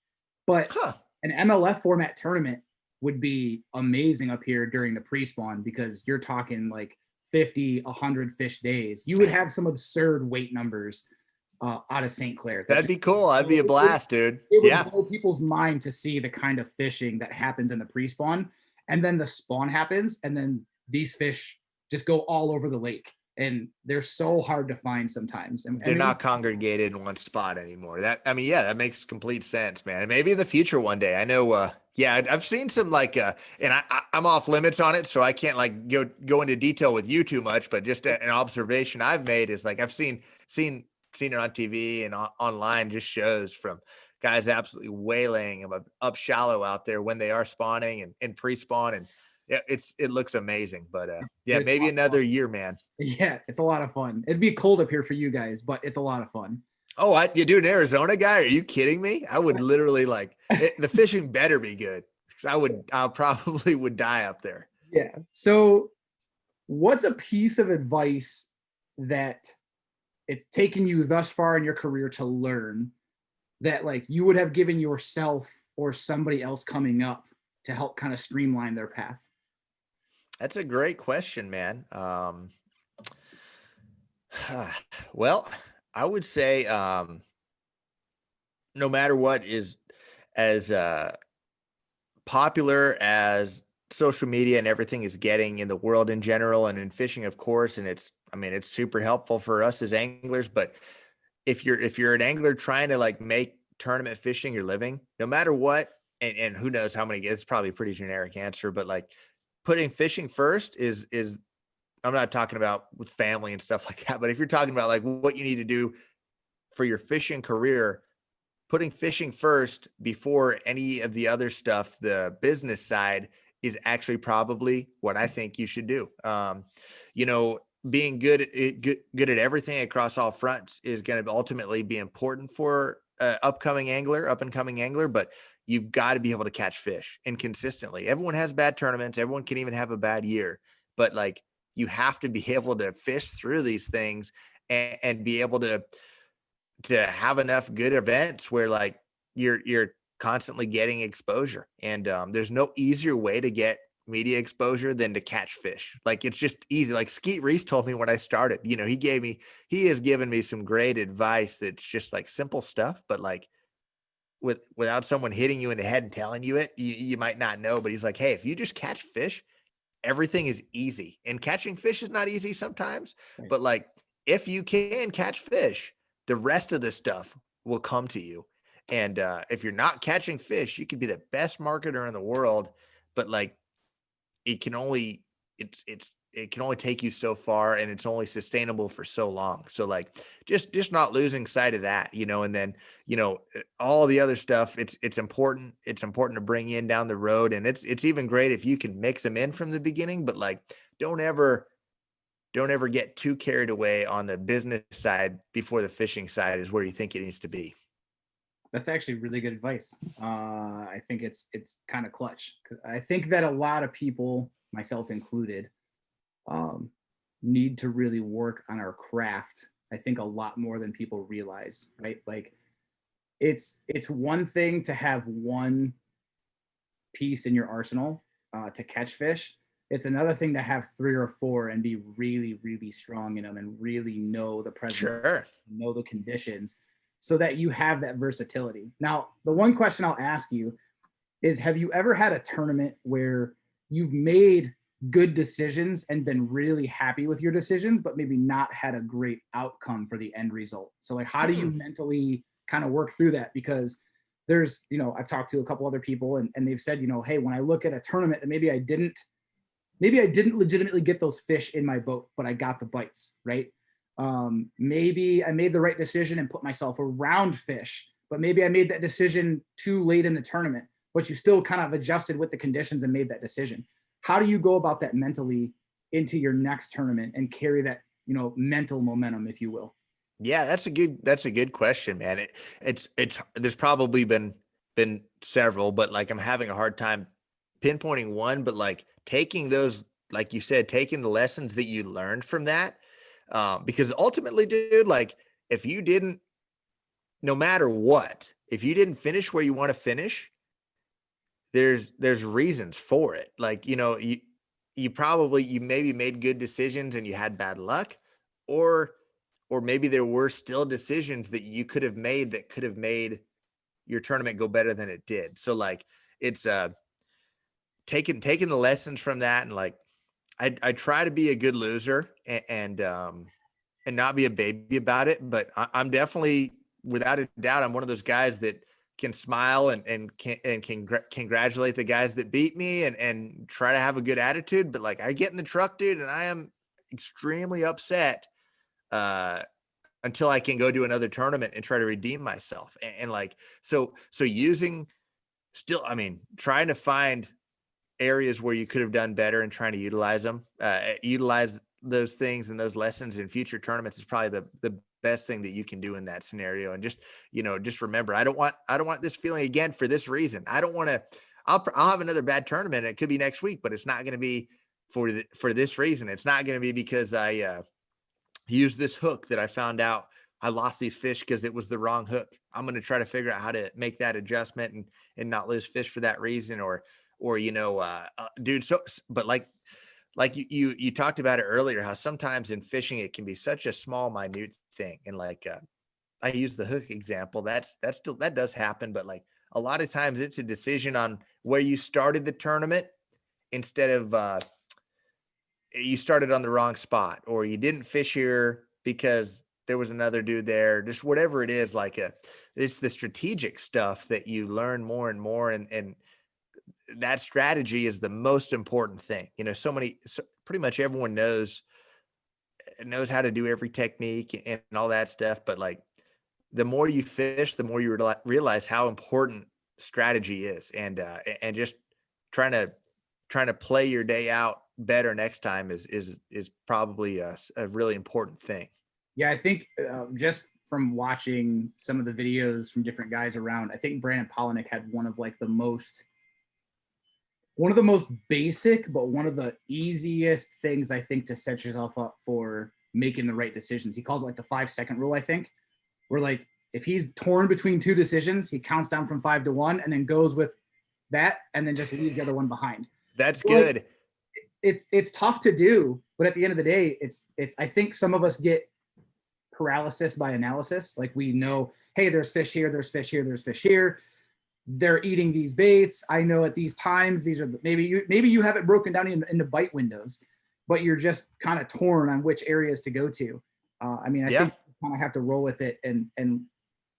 But an MLF format tournament would be amazing up here during the pre-spawn, because you're talking like 50, 100 fish days. You would have some absurd weight numbers out of St. Clair. That'd be cool. That'd be a blast, dude. It would blow people's mind to see the kind of fishing that happens in the pre-spawn. And then the spawn happens, and then these fish just go all over the lake. And they're so hard to find sometimes. And they're not congregated in one spot anymore. That makes complete sense, man. And maybe in the future one day. I know, I've seen some like, and I'm off limits on it, so I can't like go into detail with you too much. But just an observation I've made is like I've seen it on TV and online, just shows from guys absolutely waylaying them up shallow out there when they are spawning and pre-spawn, and it looks amazing. But maybe another year, man. Yeah, it's a lot of fun. It'd be cold up here for you guys, but it's a lot of fun. Oh, you do an Arizona guy? Are you kidding me? I would literally the fishing better be good, because I probably would die up there. Yeah. So what's a piece of advice that it's taken you thus far in your career to learn that like you would have given yourself or somebody else coming up to help kind of streamline their path? That's a great question, man. Well, I would say no matter what is as popular as social media and everything is getting in the world in general, and in fishing, of course, and it's super helpful for us as anglers. But if you're an angler trying to like make tournament fishing your living, no matter what, and who knows how many, it's probably a pretty generic answer, but like putting fishing first is I'm not talking about with family and stuff like that, but if you're talking about like what you need to do for your fishing career, putting fishing first before any of the other stuff, the business side, is actually probably what I think you should do. Being good at everything across all fronts is going to ultimately be important for up and coming angler, but you've got to be able to catch fish, and consistently. Everyone has bad tournaments. Everyone can even have a bad year, but like you have to be able to fish through these things and be able to have enough good events where like you're constantly getting exposure. And there's no easier way to get media exposure than to catch fish. Like it's just easy. Like Skeet Reese told me when I started, he has given me some great advice that's just like simple stuff, but like without someone hitting you in the head and telling you it, you might not know. But he's like, hey, if you just catch fish, everything is easy. And catching fish is not easy sometimes, but like if you can catch fish, the rest of the stuff will come to you. And if you're not catching fish, you could be the best marketer in the world, but like it can only it can only take you so far, and it's only sustainable for so long. So like just not losing sight of that, and then all the other stuff, it's important. It's important to bring in down the road, and it's even great if you can mix them in from the beginning, but like don't ever don't ever get too carried away on the business side before the fishing side is where you think it needs to be. That's actually really good advice. I think it's kind of clutch. I think that a lot of people, myself included, um, need to really work on our craft. I think a lot more than people realize, right? Like it's one thing to have one piece in your arsenal to catch fish. It's another thing to have three or four and be really, really strong in them and really know the present, Sure. know the conditions, so that you have that versatility. Now, the one question I'll ask you is, have you ever had a tournament where you've made good decisions and been really happy with your decisions, but maybe not had a great outcome for the end result? So like, how do you mentally kind of work through that? Because there's, I've talked to a couple other people and they've said, hey, when I look at a tournament that maybe I didn't legitimately get those fish in my boat, but I got the bites, right? Maybe I made the right decision and put myself around fish, but maybe I made that decision too late in the tournament, but you still kind of adjusted with the conditions and made that decision. How do you go about that mentally into your next tournament and carry that, mental momentum, if you will? Yeah, that's a good question, man. It's there's probably been several, but like I'm having a hard time pinpointing one, but like taking those, like you said, taking the lessons that you learned from that. Because ultimately, dude, like if you didn't, no matter what, if you didn't finish where you want to finish, there's reasons for it. Like, you maybe made good decisions and you had bad luck, or maybe there were still decisions that you could have made that could have made your tournament go better than it did. So like it's taking the lessons from that, and like I try to be a good loser and not be a baby about it. But I'm definitely, without a doubt, I'm one of those guys that can smile and congratulate the guys that beat me and try to have a good attitude. But like I get in the truck, dude, and I am extremely upset uh until I can go to another tournament and try to redeem myself. And like so using still, I mean, trying to find areas where you could have done better and trying to utilize them, utilize those things and those lessons in future tournaments is probably the best thing that you can do in that scenario. And just, just remember, I don't want this feeling again for this reason. I don't want to, I'll have another bad tournament. It could be next week, but it's not going to be for this reason. It's not going to be because I used this hook that I found out I lost these fish because it was the wrong hook. I'm going to try to figure out how to make that adjustment and not lose fish for that reason, or dude. But like you talked about it earlier, how sometimes in fishing it can be such a small, minute thing, and like I use the hook example. That's still, that does happen, but like a lot of times it's a decision on where you started the tournament instead of you started on the wrong spot, or you didn't fish here because there was another dude there, just whatever it is. Like it's the strategic stuff that you learn more and more, and that strategy is the most important thing. Pretty much everyone knows how to do every technique and all that stuff, but like the more you fish, the more you realize how important strategy is, and just trying to play your day out better next time is probably a really important thing. Yeah, I think just from watching some of the videos from different guys around, I think Brandon Polinick had one of the most basic, but one of the easiest things I think to set yourself up for making the right decisions. He calls it like the 5-second rule, I think, where like if he's torn between two decisions, he counts down from 5 to 1 and then goes with that and then just leaves the other one behind. That's So, like, good. it's tough to do, but at the end of the day, it's I think some of us get paralysis by analysis. Like we know, hey, there's fish here, there's fish here, there's fish here. They're eating these baits. I know at these times, these are maybe you have it broken down into bite windows, but you're just kind of torn on which areas to go to. I Yeah. think you kind of have to roll with it and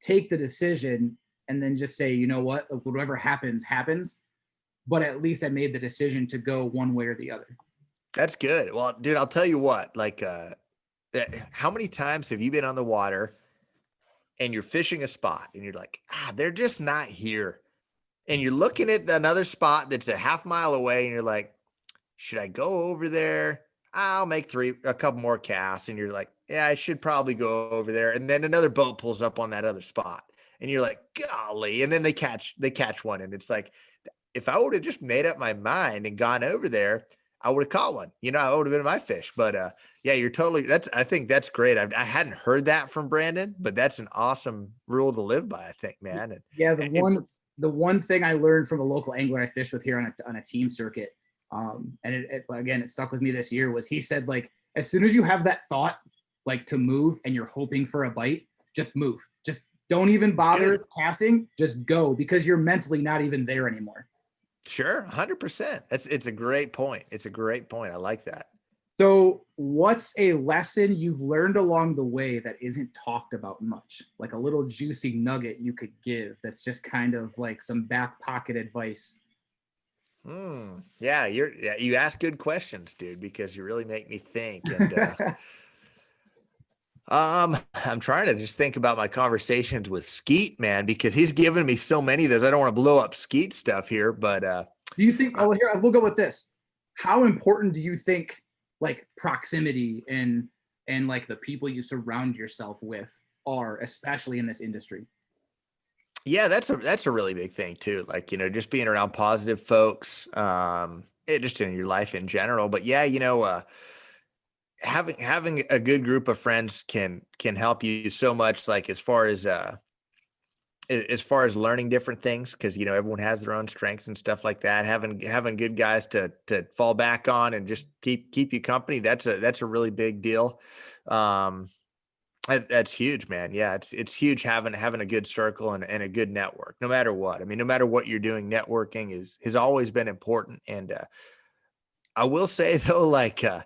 take the decision and then just say, you know what, like, whatever happens, happens. But at least I made the decision to go one way or the other. That's good. Well, dude, I'll tell you what, like, how many times have you been on the water and you're fishing a spot and you're like, they're just not here. And you're looking at another spot that's a half mile away and you're like, should I go over there? I'll make a couple more casts. And you're like, yeah, I should probably go over there. And then another boat pulls up on that other spot and you're like, golly. And then they catch one. And it's like, if I would have just made up my mind and gone over there, I would have caught one. You know, I would have been my fish. But yeah, I think that's great. I hadn't heard that from Brandon, but that's an awesome rule to live by, I think, man. And yeah, the one thing I learned from a local angler I fished with here on a team circuit, and it stuck with me this year, was he said, like, as soon as you have that thought, like, to move and you're hoping for a bite, just move. Just don't even bother casting, just go, because you're mentally not even there anymore. Sure, 100%. It's a great point. It's a great point. I like that. So what's a lesson you've learned along the way that isn't talked about much? Like a little juicy nugget you could give that's just kind of like some back pocket advice. Yeah, you ask good questions, dude, because you really make me think. And I'm trying to just think about my conversations with Skeet, man, because he's given me so many that I don't want to blow up Skeet stuff here. But do you think? Oh, here we'll go with this. How important do you think, like, proximity and like the people you surround yourself with are, especially in this industry? Yeah, that's a really big thing too. Like, you know, just being around positive folks, just in your life in general. But yeah, you know, having a good group of friends can help you so much, like as far as learning different things, because you know everyone has their own strengths and stuff like that. Having good guys to fall back on and just keep you company, that's a really big deal. That's huge, man. Yeah, it's huge having a good circle and a good network, no matter what. I mean, no matter what you're doing, networking has always been important. And I will say though, like the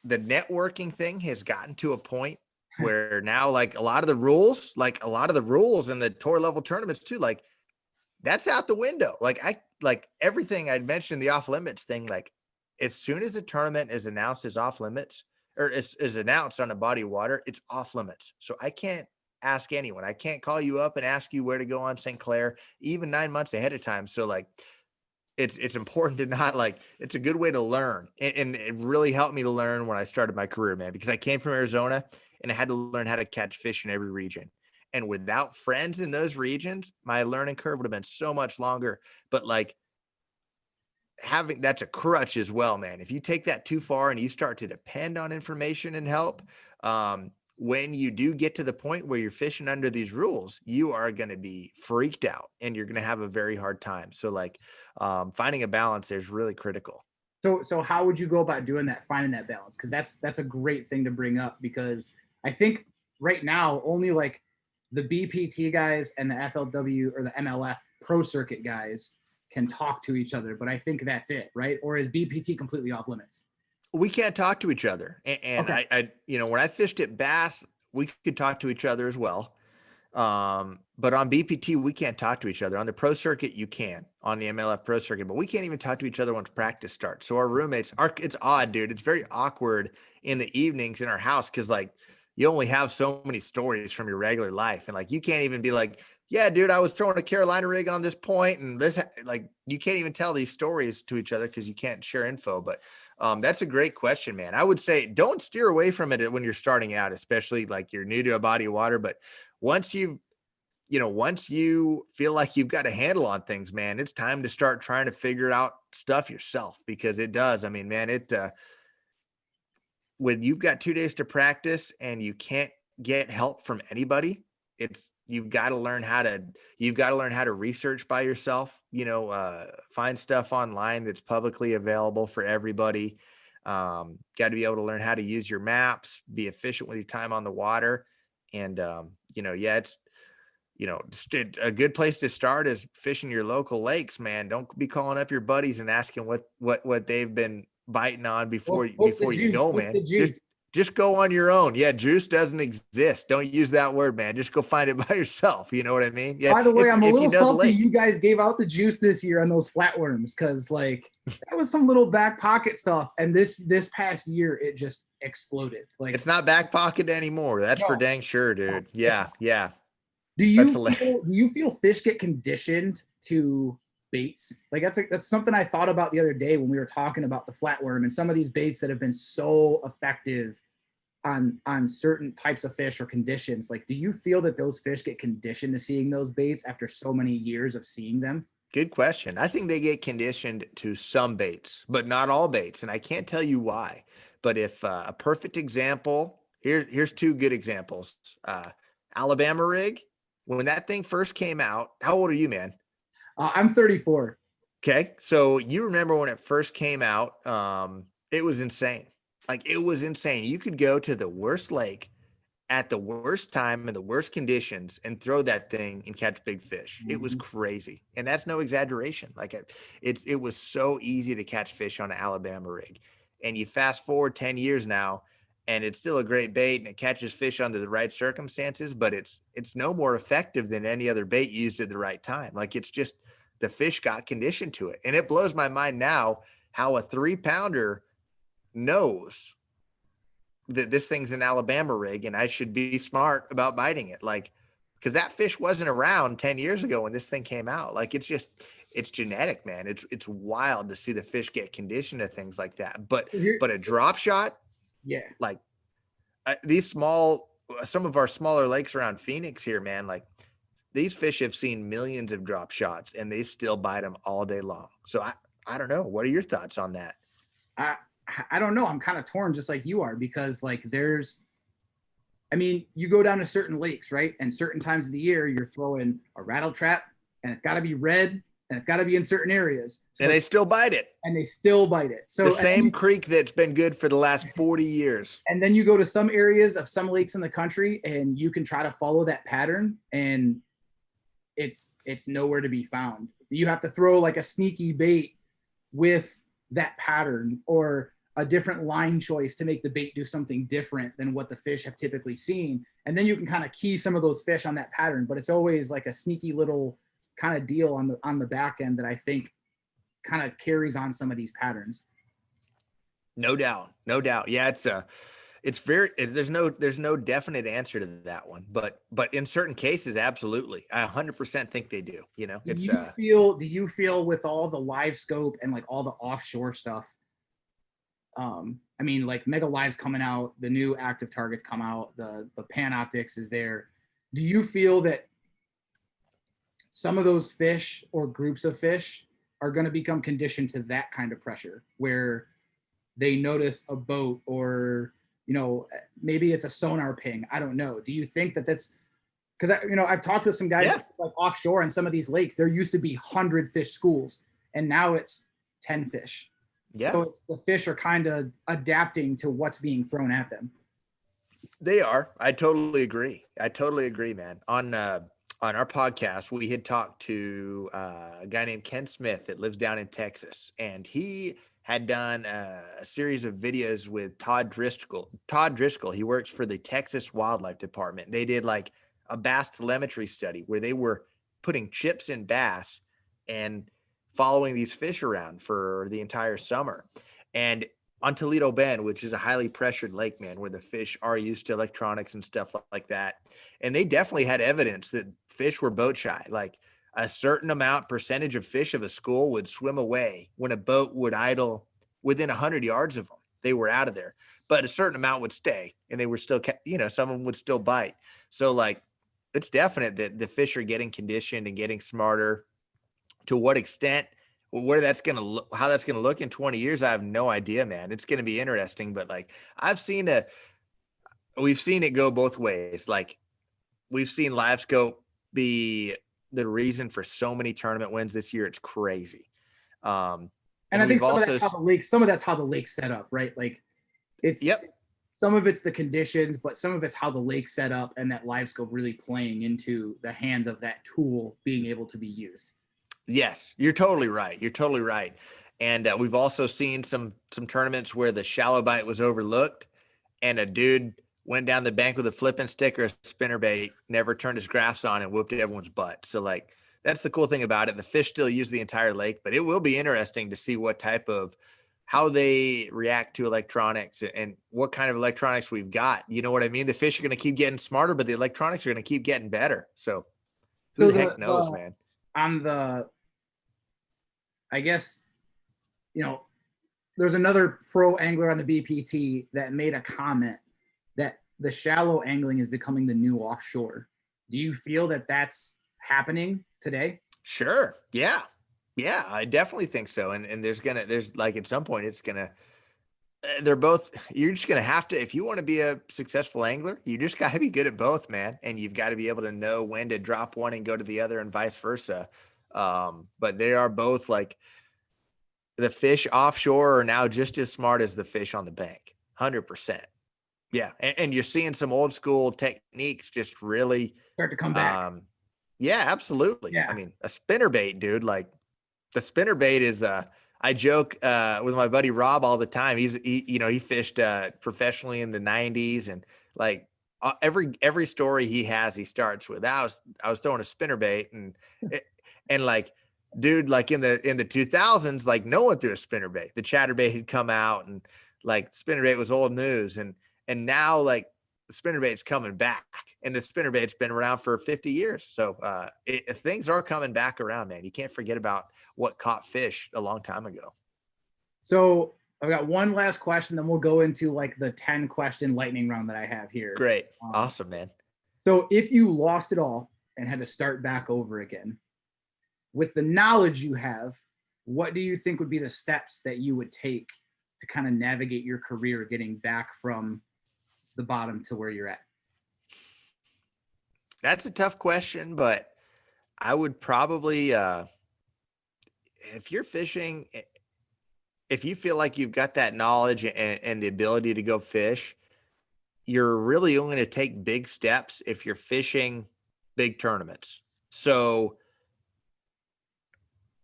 networking thing has gotten to a point where now, like a lot of the rules in the tour level tournaments too, like that's out the window. Like everything I'd mentioned, the off limits thing, like as soon as a tournament is announced as off limits or is announced on a body of water, it's off limits. So I can't ask anyone. I can't call you up and ask you where to go on St. Clair, even 9 months ahead of time. So like, it's important to not, like, it's a good way to learn. And it really helped me to learn when I started my career, man, because I came from Arizona and I had to learn how to catch fish in every region. And without friends in those regions, my learning curve would have been so much longer. But like that's a crutch as well, man. If you take that too far and you start to depend on information and help, when you do get to the point where you're fishing under these rules, you are going to be freaked out and you're going to have a very hard time. So like finding a balance there is really critical. So how would you go about doing that, finding that balance? Because that's a great thing to bring up, because I think right now only like the BPT guys and the FLW or the MLF pro circuit guys can talk to each other, but I think that's it, right? Or is BPT completely off limits? We can't talk to each other. And Okay. I, you know, when I fished at Bass, we could talk to each other as well. But on BPT, we can't talk to each other. On the pro circuit, you can on the MLF pro circuit, but we can't even talk to each other once practice starts. So our roommates it's odd, dude. It's very awkward in the evenings in our house. Cause like you only have so many stories from your regular life. And like, you can't even be like, yeah, dude, I was throwing a Carolina rig on this point and this, like, you can't even tell these stories to each other because you can't share info. But that's a great question, man. I would say don't steer away from it when you're starting out, especially like you're new to a body of water. But once you feel like you've got a handle on things, man, it's time to start trying to figure out stuff yourself, because it does. I mean, man, when you've got 2 days to practice and you can't get help from anybody, you've got to learn how to research by yourself, find stuff online that's publicly available for everybody. Got to be able to learn how to use your maps, be efficient with your time on the water. And, it's, just a good place to start is fishing your local lakes, man. Don't be calling up your buddies and asking what they've been biting on before you go, man. just go on your own. Yeah, juice doesn't exist. Don't use that word, man. Just go find it by yourself. You know what I mean? Yeah. By the way, I'm a If you little know the salty lake. you guys gave out the juice this year on those flatworms because like that was some little back pocket stuff. And this past year it just exploded. Like It's not back pocket anymore. That's for no, dang sure, no, dude. it's Yeah, not. yeah. Do That's you hilarious. feel fish get conditioned to baits? Like that's something I thought about the other day when we were talking about the flatworm and some of these baits that have been so effective on certain types of fish or conditions. Like, do you feel that those fish get conditioned to seeing those baits after so many years of seeing them? Good question. I think they get conditioned to some baits, but not all baits, and I can't tell you why. But if a perfect example, here's two good examples. Alabama rig, when that thing first came out, how old are you, man? I'm 34. Okay, so you remember when it first came out, it was insane. Like it was insane. You could go to the worst lake at the worst time and the worst conditions and throw that thing and catch big fish. It was Mhm. crazy. And that's no exaggeration. Like it was so easy to catch fish on an Alabama rig. And you fast forward 10 years now and it's still a great bait and it catches fish under the right circumstances, but it's no more effective than any other bait used at the right time. Like it's just the fish got conditioned to it. And it blows my mind now how a 3 pounder knows that this thing's an Alabama rig and I should be smart about biting it. Like, because that fish wasn't around 10 years ago when this thing came out. Like, it's genetic, man. It's wild to see the fish get conditioned to things like that. Here, But a drop shot, yeah. like some of our smaller lakes around Phoenix here, man, like these fish have seen millions of drop shots and they still bite them all day long. So I don't know. What are your thoughts on that? I I don't know. I'm kind of torn just like you are because like I mean, you go down to certain lakes, right? And certain times of the year, you're throwing a rattle trap and it's got to be red and it's got to be in certain areas. So And they still bite it. and they still bite it. The So same creek that's been good for the last 40 years. and then you go to some areas of some lakes in the country and you can try to follow that pattern and it's nowhere to be found. You have to throw like a sneaky bait with that pattern or a different line choice to make the bait do something different than what the fish have typically seen. And then you can kind of key some of those fish on that pattern, but it's always like a sneaky little kind of deal on the back end that I think kind of carries on some of these patterns. No doubt. No doubt. Yeah, there's no definite answer to that one, but in certain cases, absolutely. I 100% think they do. You know, Do you feel with all the live scope and like all the offshore stuff, I mean, like Mega Live's coming out, the new active targets come out, the Panoptics is there. Do you feel that some of those fish or groups of fish are going to become conditioned to that kind of pressure where they notice a boat or maybe it's a sonar ping? I don't know. Do you think that that's because I've talked with some guys yeah, like offshore in some of these lakes. There used to be 100 fish schools, and now it's 10 fish. yeah, So it's the fish are kind of adapting to what's being thrown at them. they are. I totally agree. I totally agree, man. On our podcast, we had talked to a guy named Ken Smith that lives down in Texas, and he had done a series of videos with Todd Driscoll. Todd Driscoll, he works for the Texas Wildlife Department. They did like a bass telemetry study where they were putting chips in bass and following these fish around for the entire summer. And on Toledo Bend, which is a highly pressured lake, man, where the fish are used to electronics and stuff like that. And they definitely had evidence that fish were boat shy. Like a certain percentage of fish of a school would swim away when a boat would idle within 100 yards of them. They were out of there, but a certain amount would stay and they were still, some of them would still bite. So like, it's definite that the fish are getting conditioned and getting smarter. To what extent, where that's going to look, how that's going to look in 20 years, I have no idea, man. It's going to be interesting, but like we've seen it go both ways. Like we've seen live scope be the reason for so many tournament wins this year. It's crazy. And And I think we've also, some of that's how the lake's set up, right? Like yep. some of it's the conditions, but some of it's how the lake's set up and that live scope really playing into the hands of that tool being able to be used. Yes, you're totally right. You're totally right. And we've also seen some tournaments where the shallow bite was overlooked and a dude went down the bank with a flipping stick or a spinnerbait, never turned his graphs on, and whooped everyone's butt. So like that's the cool thing about it. The fish still use the entire lake, but it will be interesting to see what type of how they react to electronics and what kind of electronics we've got. You know what I mean? The fish are going to keep getting smarter, but the electronics are going to keep getting better. So who So the heck knows, man? On the, I guess, you know, there's another pro angler on the BPT that made a comment that the shallow angling is becoming the new offshore. Do you feel that that's happening today? Sure. Yeah. Yeah, I definitely think so. And there's like at some point it's gonna they're both you're just gonna have to if you want to be a successful angler, you just gotta be good at both, man. And you've got to be able to know when to drop one and go to the other and vice versa. But they are both like the fish offshore are now just as smart as the fish on the bank. 100%. Yeah. And you're seeing some old school techniques just really Start to come back. Yeah, absolutely. Yeah. I mean, a spinnerbait, dude, like the spinnerbait is I joke with my buddy Rob all the time. He fished professionally in the 90s and like every story he has he starts with I was throwing a spinnerbait and like dude like in the 2000s like no one threw a spinnerbait. The chatterbait had come out and like spinnerbait was old news and now like the spinnerbait's coming back and the spinnerbait's been around for 50 years. So things are coming back around, man. You can't forget about what caught fish a long time ago. So I've got one last question, then we'll go into like the 10-question lightning round that I have here. Great. Awesome, man. So if you lost it all and had to start back over again, with the knowledge you have, what do you think would be the steps that you would take to kind of navigate your career getting back from the bottom to where you're at? That's a tough question, but I would probably if you're fishing, if you feel like you've got that knowledge and the ability to go fish, you're really only going to take big steps if you're fishing big tournaments. So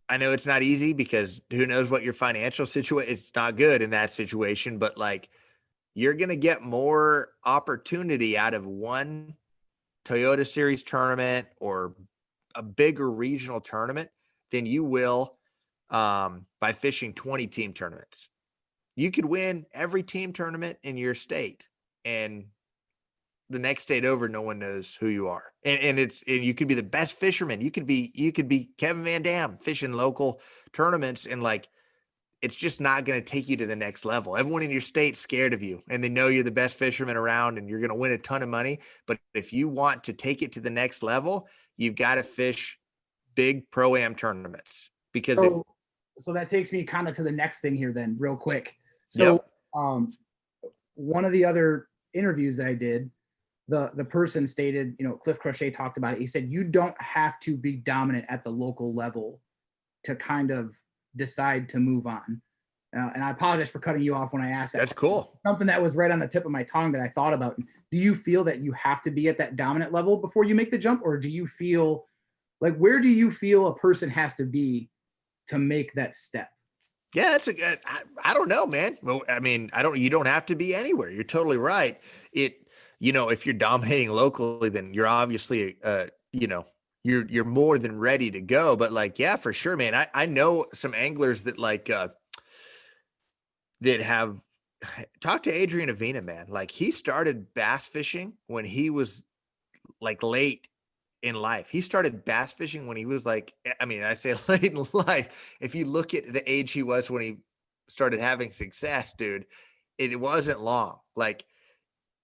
I know it's not easy because who knows what your financial situation, it's not good in that situation, but like you're going to get more opportunity out of one Toyota Series tournament or a bigger regional tournament than you will by fishing 20 team tournaments. You could win every team tournament in your state and the next state over, no one knows who you are. And you could be the best fisherman. You could be Kevin Van Dam fishing local tournaments and like, it's just not going to take you to the next level. Everyone in your state's scared of you and they know you're the best fisherman around and you're going to win a ton of money. But if you want to take it to the next level, you've got to fish big pro-am tournaments because so that takes me kind of to the next thing here then real quick. So one of the other interviews that I did, the person stated, Cliff Crochet talked about it. He said, you don't have to be dominant at the local level to kind of decide to move on. And I apologize for cutting you off when I asked that. That's cool. Something that was right on the tip of my tongue that I thought about. Do you feel that you have to be at that dominant level before you make the jump? Or do you feel like, where do you feel a person has to be to make that step? Yeah, that's I don't know, man. Well, I mean, you don't have to be anywhere. You're totally right. If you're dominating locally, then you're obviously, you're more than ready to go. But like, yeah, for sure, man. I know some anglers that like, that have talked to Adrian Avena, man. Like he started bass fishing when he was like late in life. He started bass fishing when he was like, I say late in life. If you look at the age he was when he started having success, dude, it wasn't long. Like,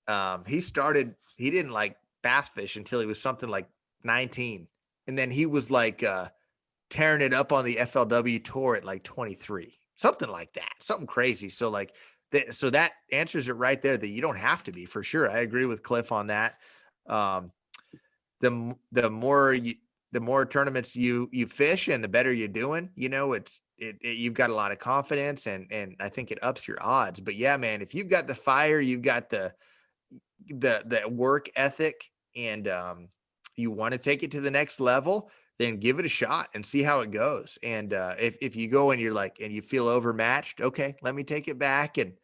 he didn't like bass fish until he was something like 19. And then he was like, tearing it up on the FLW tour at like 23, something like that, something crazy. So like, so that answers it right there that you don't have to be for sure. I agree with Cliff on that. The more tournaments you fish and the better you're doing, you've got a lot of confidence and I think it ups your odds. But yeah, man, if you've got the fire, you've got the work ethic and you want to take it to the next level, then give it a shot and see how it goes. And if you go and you're like, and you feel overmatched, okay, let me take it back and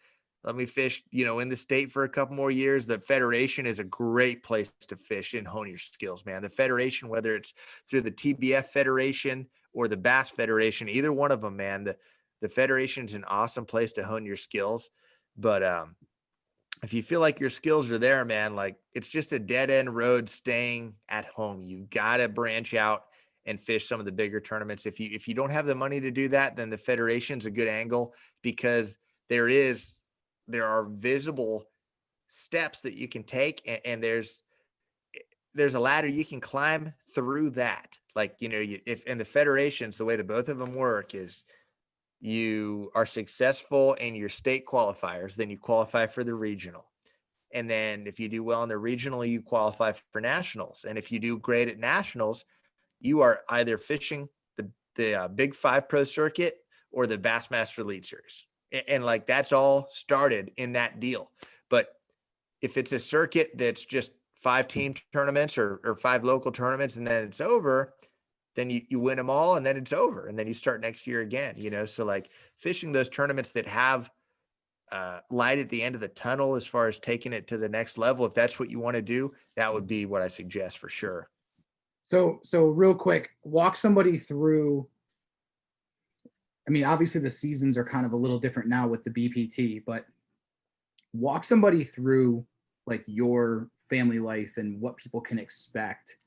Let me fish, in the state for a couple more years. The Federation is a great place to fish and hone your skills, man. The Federation, whether it's through the TBF Federation or the Bass Federation, either one of them, man, the Federation is an awesome place to hone your skills. But if you feel like your skills are there, man, like it's just a dead end road staying at home. You got to branch out and fish some of the bigger tournaments. If you don't have the money to do that, then the Federation's a good angle because there are visible steps that you can take, and there's a ladder you can climb through that. Like, if in the federations, the way that both of them work is you are successful in your state qualifiers, then you qualify for the regional. And then if you do well in the regional, you qualify for nationals. And if you do great at nationals, you are either fishing the Big Five Pro Circuit or the Bassmaster Elite Series. And like that's all started in that deal. But if it's a circuit that's just 5 team tournaments or 5 local tournaments and then it's over, then you win them all and then it's over. And then you start next year again, So like fishing those tournaments that have light at the end of the tunnel as far as taking it to the next level, if that's what you want to do, that would be what I suggest for sure. So real quick, walk somebody through. I mean, obviously the seasons are kind of a little different now with the BPT, but walk somebody through like your family life and what people can expect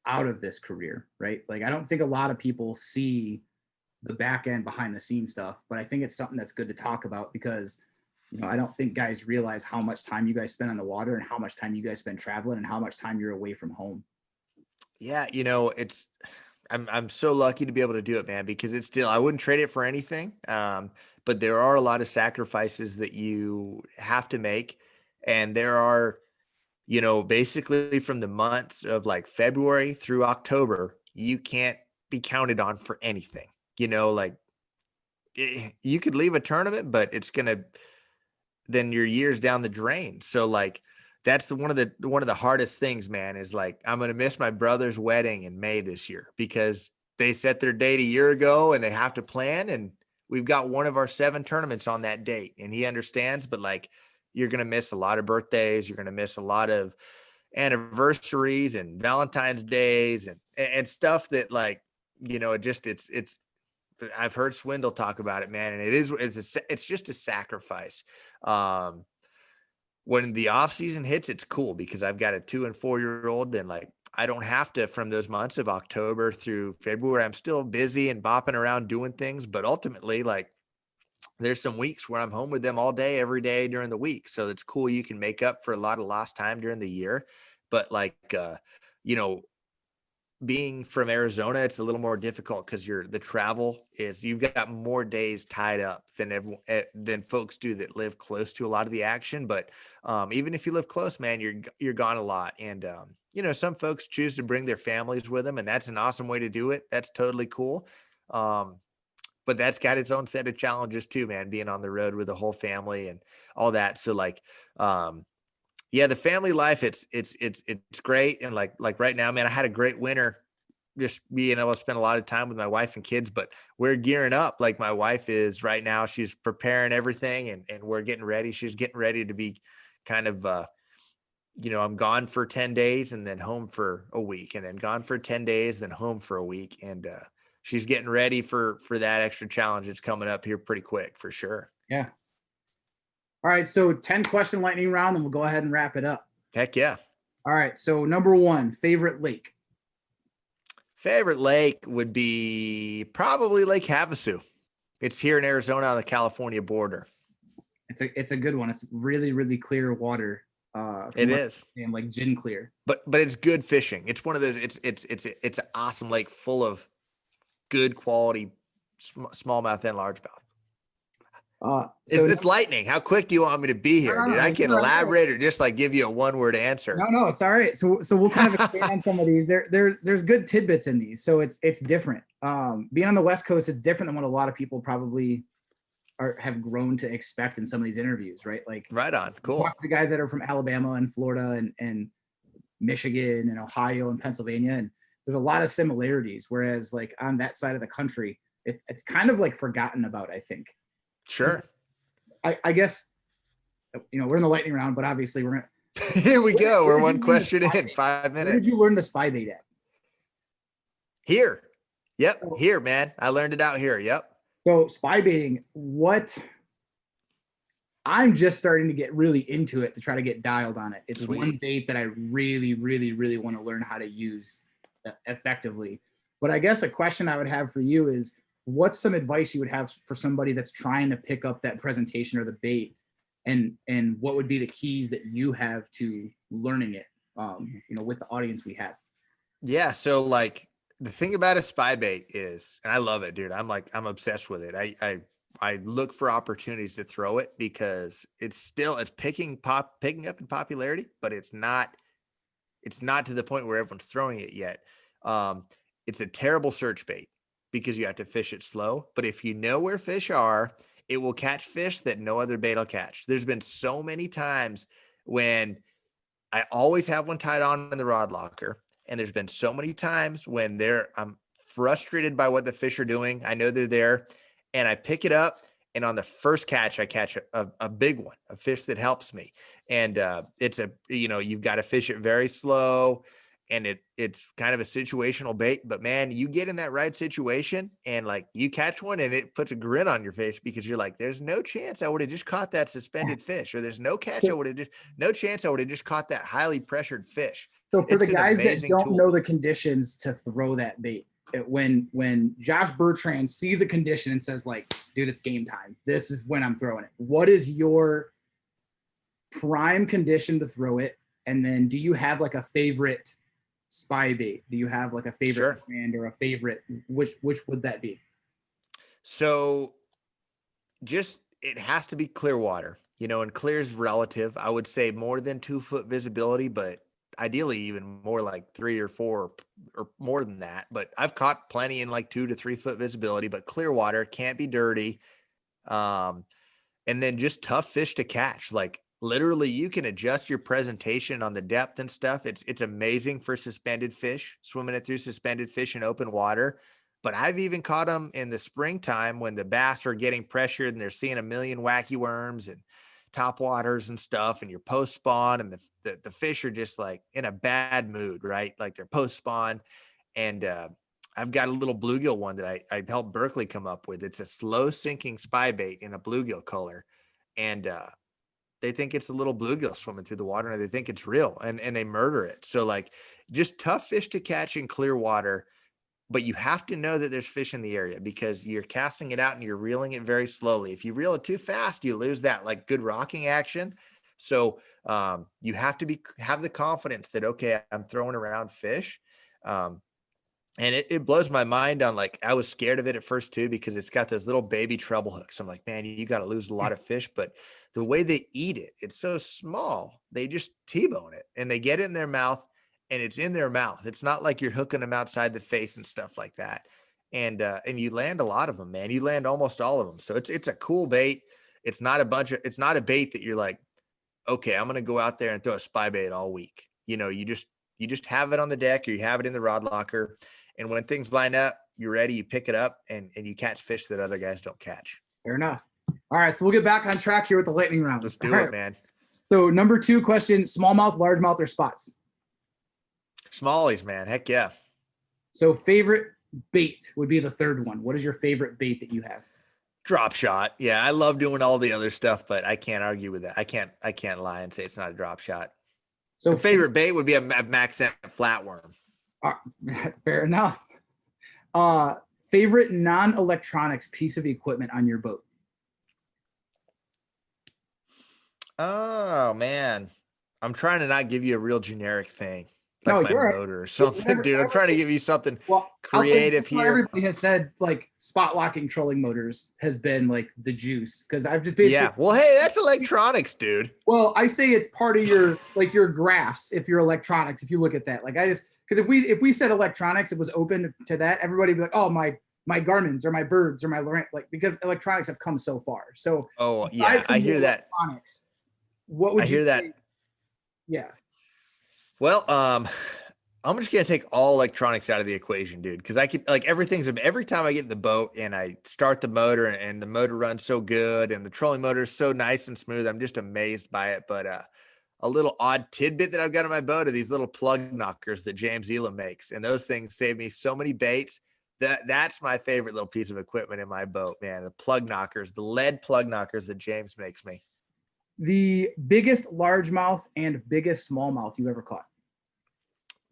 out of this career, right? Like, I don't think a lot of people see the back end behind the scenes stuff, but I think it's something that's good to talk about because, I don't think guys realize how much time you guys spend on the water and how much time you guys spend traveling and how much time you're away from home. Yeah, I'm so lucky to be able to do it, man, because it's still, I wouldn't trade it for anything. But there are a lot of sacrifices that you have to make. And there are, basically from the months of like February through October, you can't be counted on for anything, like you could leave a tournament, but then your year's down the drain. So like, that's one of the hardest things, man, is like, I'm going to miss my brother's wedding in May this year because they set their date a year ago and they have to plan. And we've got one of our 7 tournaments on that date and he understands, but like, you're going to miss a lot of birthdays. You're going to miss a lot of anniversaries and Valentine's days and stuff that like, I've heard Swindle talk about it, man. And it's just a sacrifice. When the off season hits, it's cool because I've got a 2 and 4-year-old and like, I don't have to, from those months of October through February, I'm still busy and bopping around doing things, but ultimately like there's some weeks where I'm home with them all day, every day during the week. So it's cool. You can make up for a lot of lost time during the year, but like, being from Arizona, it's a little more difficult because the travel is you've got more days tied up than folks do that live close to a lot of the action. But even if you live close, man, you're gone a lot. And some folks choose to bring their families with them, and that's an awesome way to do it. That's totally cool. But that's got its own set of challenges too, man, being on the road with the whole family and all that. So like, yeah, the family life, it's great. And like right now, man, I had a great winter just being able to spend a lot of time with my wife and kids, but we're gearing up. Like my wife is right now, she's preparing everything and we're getting ready. She's getting ready to be kind of, I'm gone for 10 days and then home for a week and then gone for 10 days, then home for a week. And, she's getting ready for that extra challenge. It's coming up here pretty quick for sure. Yeah. All right, so 10 question lightning round, and we'll go ahead and wrap it up. Heck yeah. All right, so number 1, favorite lake. Favorite lake would be probably Lake Havasu. It's here in Arizona on the California border. It's a good one. It's really, really clear water. It is. And like gin clear. But it's good fishing. It's one of those. It's an awesome lake full of good quality smallmouth and largemouth. It's lightning. How quick do you want me to be here, dude? I can elaborate or just like give you a 1-word answer. No, it's all right. So we'll kind of expand on some of these. There's good tidbits in these, so it's different. Being on the West Coast, it's different than what a lot of people probably have grown to expect in some of these interviews, right? Like, right on, cool. Talk to the guys that are from Alabama and Florida and Michigan and Ohio and Pennsylvania, and there's a lot of similarities. Whereas like on that side of the country, it's kind of like forgotten about, I think. Sure. I guess we're in the lightning round, but obviously we're gonna. Here we go. We're one Where did you learn the question spy in, bait? 5 Where minutes. did you learn the spy bait at? Here. Yep. So, Here, man. I learned it out here. Yep. so spy baiting, what? I'm just starting to get really into it to try to get dialed on it. It's Sweet. one bait that I really, really, really want to learn how to use effectively. But I guess a question I would have for you is, what's some advice you would have for somebody that's trying to pick up that presentation or the bait, and what would be the keys that you have to learning it, with the audience we have? Yeah. So like the thing about a spy bait is, and I love it, dude. I'm obsessed with it. I look for opportunities to throw it because it's picking up in popularity, but it's not to the point where everyone's throwing it yet. It's a terrible search bait because you have to fish it slow. But if you know where fish are, it will catch fish that no other bait will catch. There's been so many times when I always have one tied on in the rod locker. And there's been so many times when I'm frustrated by what the fish are doing. I know they're there and I pick it up. And on the first catch, I catch a big one, a fish that helps me. And you've got to fish it very slow. And it's kind of a situational bait, but man, you get in that right situation and like you catch one and it puts a grin on your face because you're like, there's no chance I would have just caught that suspended fish, or there's no chance I would have just caught that highly pressured fish. So for the It's an guys that amazing don't tool. know the conditions to throw that bait, when Josh Bertrand sees a condition and says like, dude, it's game time, this is when I'm throwing it. What is your prime condition to throw it? And then do you have like a favorite spy bait? Do you have like a favorite brand or a favorite? Which would that be? So it has to be clear water, and clear is relative. I would say more than 2 foot visibility, but ideally even more like 3 or 4 or more than that. But I've caught plenty in like 2 to 3 foot visibility, but clear water, can't be dirty. And then just tough fish to catch. Like literally you can adjust your presentation on the depth and stuff. It's amazing for suspended fish, swimming it through suspended fish in open water. But I've even caught them in the springtime when the bass are getting pressured and they're seeing a million wacky worms and top waters and stuff, and you're post spawn and the fish are just like in a bad mood, right? Like they're post spawn. And I've got a little bluegill one that I helped Berkeley come up with. It's a slow sinking spy bait in a bluegill color. And they think it's a little bluegill swimming through the water and they think it's real and they murder it. So like just tough fish to catch in clear water, but you have to know that there's fish in the area because you're casting it out and you're reeling it very slowly. If you reel it too fast, you lose that like good rocking action. So you have to have the confidence that, okay, I'm throwing around fish. And it blows my mind on like, I was scared of it at first too, because it's got those little baby treble hooks. I'm like, man, you got to lose a lot of fish, but the way they eat it, it's so small. They just T-bone it and they get it in their mouth and it's in their mouth. It's not like you're hooking them outside the face and stuff like that. And you land a lot of them, man. You land almost all of them. So it's a cool bait. It's not a bait that you're like, okay, I'm going to go out there and throw a spy bait all week. You just have it on the deck or you have it in the rod locker. And when things line up, you're ready, you pick it up and you catch fish that other guys don't catch. Fair enough. All right. So we'll get back on track here with the lightning round. Let's do it, man. So number 2 question, smallmouth, largemouth, or spots? Smallies, man. Heck yeah. So favorite bait would be the third one. What is your favorite bait that you have? Drop shot. Yeah. I love doing all the other stuff, but I can't argue with that. I can't lie and say it's not a drop shot. So favorite bait would be a max flatworm. Fair enough. Favorite non-electronics piece of equipment on your boat? Oh man, I'm trying to not give you a real generic thing like my motor or something, dude. I'm trying to give you something creative here. Everybody has said like spot locking trolling motors has been like the juice because I've just basically Well, hey, that's electronics, dude. Well, I say it's part of your like your graphs if you're electronics. If you look at that, like because if we said electronics, it was open to that. Everybody would be like, oh my Garmin's or my Birds or my Lorraine, like because electronics have come so far. So I hear that. What would you hear that? Yeah. Well, I'm just gonna take all electronics out of the equation, dude. Because I could like every time I get in the boat and I start the motor and the motor runs so good and the trolling motor is so nice and smooth, I'm just amazed by it. But a little odd tidbit that I've got on my boat are these little plug knockers that James Elam makes, and those things save me so many baits. That's my favorite little piece of equipment in my boat, man. The plug knockers, the lead plug knockers that James makes me. The biggest largemouth and biggest smallmouth you ever caught?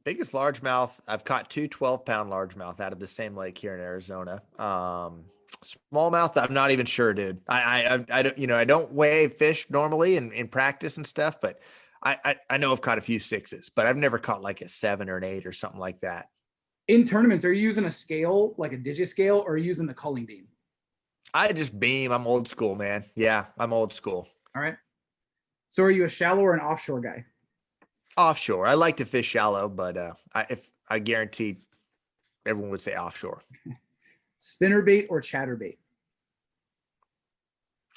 Biggest largemouth, I've caught two 12-pound largemouth out of the same lake here in Arizona. Smallmouth, I'm not even sure, dude. I don't, I don't weigh fish normally in practice and stuff, but I know I've caught a few sixes, but I've never caught like a 7 or an 8 or something like that. In tournaments, are you using a scale, like a Digiscale, or are you using the culling beam? I just beam. I'm old school, man. Yeah, I'm old school. All right. So are you a shallow or an offshore guy? Offshore. I like to fish shallow, but I guarantee everyone would say offshore. Spinnerbait or chatterbait?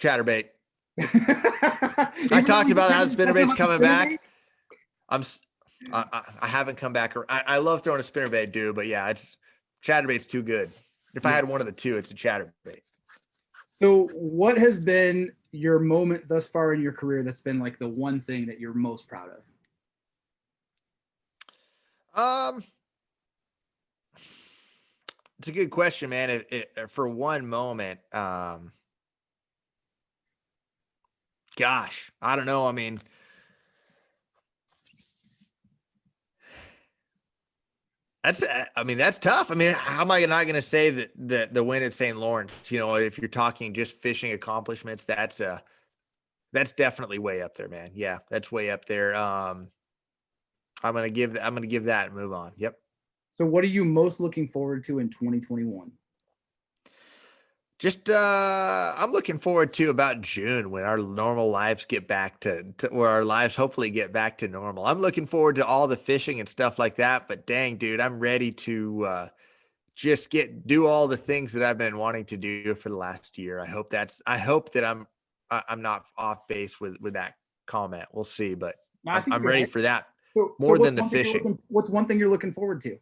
Chatterbait. I talked about how spinnerbait's coming back. I haven't come back. I love throwing a spinnerbait, dude, but yeah, chatterbait's too good. If I had one of the two, it's a chatterbait. So what has been your moment thus far in your career that's been like the one thing that you're most proud of? It's a good question, man. For one moment, gosh, I don't know. I mean, that's tough. I mean, how am I not going to say that the win at St. Lawrence, if you're talking just fishing accomplishments, that's definitely way up there, man. Yeah, that's way up there. I'm going to give that and move on. Yep. So what are you most looking forward to in 2021? Just I'm looking forward to about June when our normal lives get back to where our lives hopefully get back to normal. I'm looking forward to all the fishing and stuff like that, but dang, dude, I'm ready to just do all the things that I've been wanting to do for the last year. I hope that I'm not off base with that comment. We'll see, but No, I'm ready for that so more than the fishing. What's one thing you're looking forward to?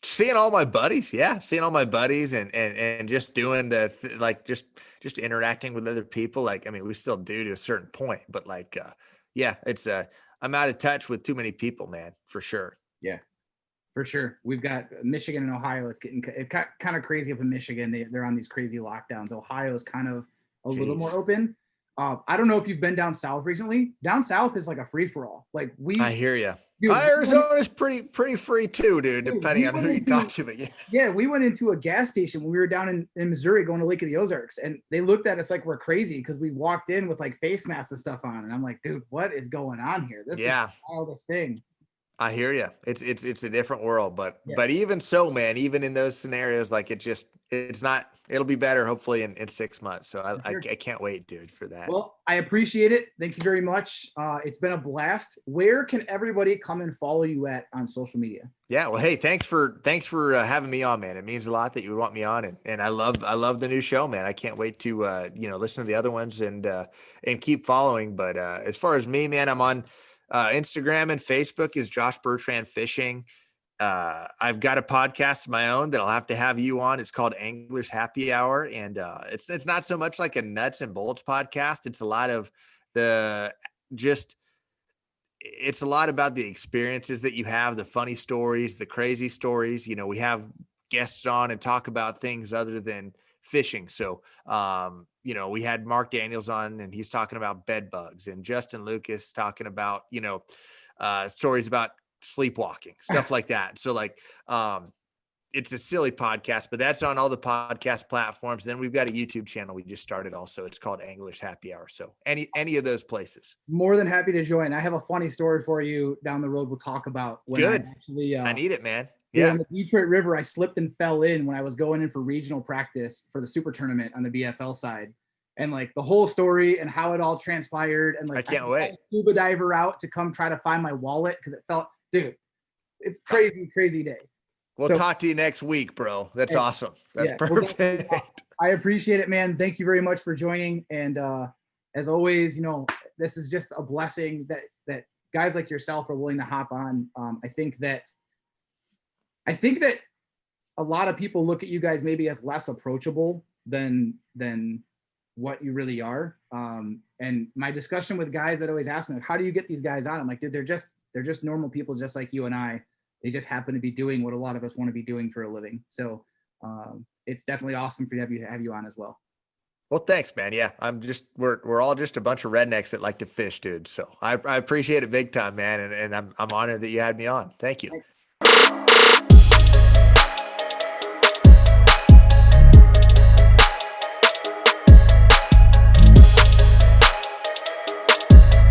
Seeing all my buddies, and just doing just interacting with other people. Like, I mean, we still do to a certain point, but like, it's I'm out of touch with too many people, man, for sure. Yeah, for sure. We've got Michigan and Ohio. It got kind of crazy up in Michigan. They're on these crazy lockdowns. Ohio is kind of a little more open. I don't know if you've been down south recently. Down south is like a free for all. Like I hear you. Arizona's pretty free too, dude. Depending on who you talk to, but yeah, we went into a gas station when we were down in Missouri going to Lake of the Ozarks, and they looked at us like we're crazy because we walked in with like face masks and stuff on, and I'm like, dude, what is going on here? This is the wildest thing. I hear you. It's a different world, but even so, man, even in those scenarios, like it's not. It'll be better hopefully in 6 months. So I can't wait, dude, for that. Well, I appreciate it. Thank you very much. It's been a blast. Where can everybody come and follow you at on social media? Yeah, well, hey, thanks for having me on, man. It means a lot that you would want me on, and I love the new show, man. I can't wait to listen to the other ones and keep following. But as far as me, man, I'm on Instagram and Facebook is Josh Bertrand Fishing. I've got a podcast of my own that I'll have to have you on. It's called Anglers Happy Hour, and it's not so much like a nuts and bolts podcast. It's a lot of it's a lot about the experiences that you have, the funny stories, the crazy stories. We have guests on and talk about things other than fishing. So, we had Mark Daniels on and he's talking about bed bugs, and Justin Lucas talking about, stories about sleepwalking, stuff like that. So like, it's a silly podcast, but that's on all the podcast platforms. Then we've got a YouTube channel we just started also. It's called Anglers Happy Hour. So any of those places. More than happy to join. I have a funny story for you down the road we'll talk about. Good. I need it, man. Yeah. On the Detroit River, I slipped and fell in when I was going in for regional practice for the super tournament on the BFL side. And like the whole story and how it all transpired. And like, I can't wait. A scuba diver out to come try to find my wallet because it felt, dude, it's crazy day. We'll talk to you next week, bro. That's awesome. That's perfect. I appreciate it, man. Thank you very much for joining. And as always, this is just a blessing that guys like yourself are willing to hop on. I think that a lot of people look at you guys maybe as less approachable than what you really are. And my discussion with guys that always ask me, how do you get these guys on? I'm like, dude, they're just normal people just like you and I. They just happen to be doing what a lot of us want to be doing for a living. So it's definitely awesome for you to have you on as well. Well, thanks, man. Yeah, we're all just a bunch of rednecks that like to fish, dude. So I appreciate it big time, man. And I'm honored that you had me on. Thank you. Thanks.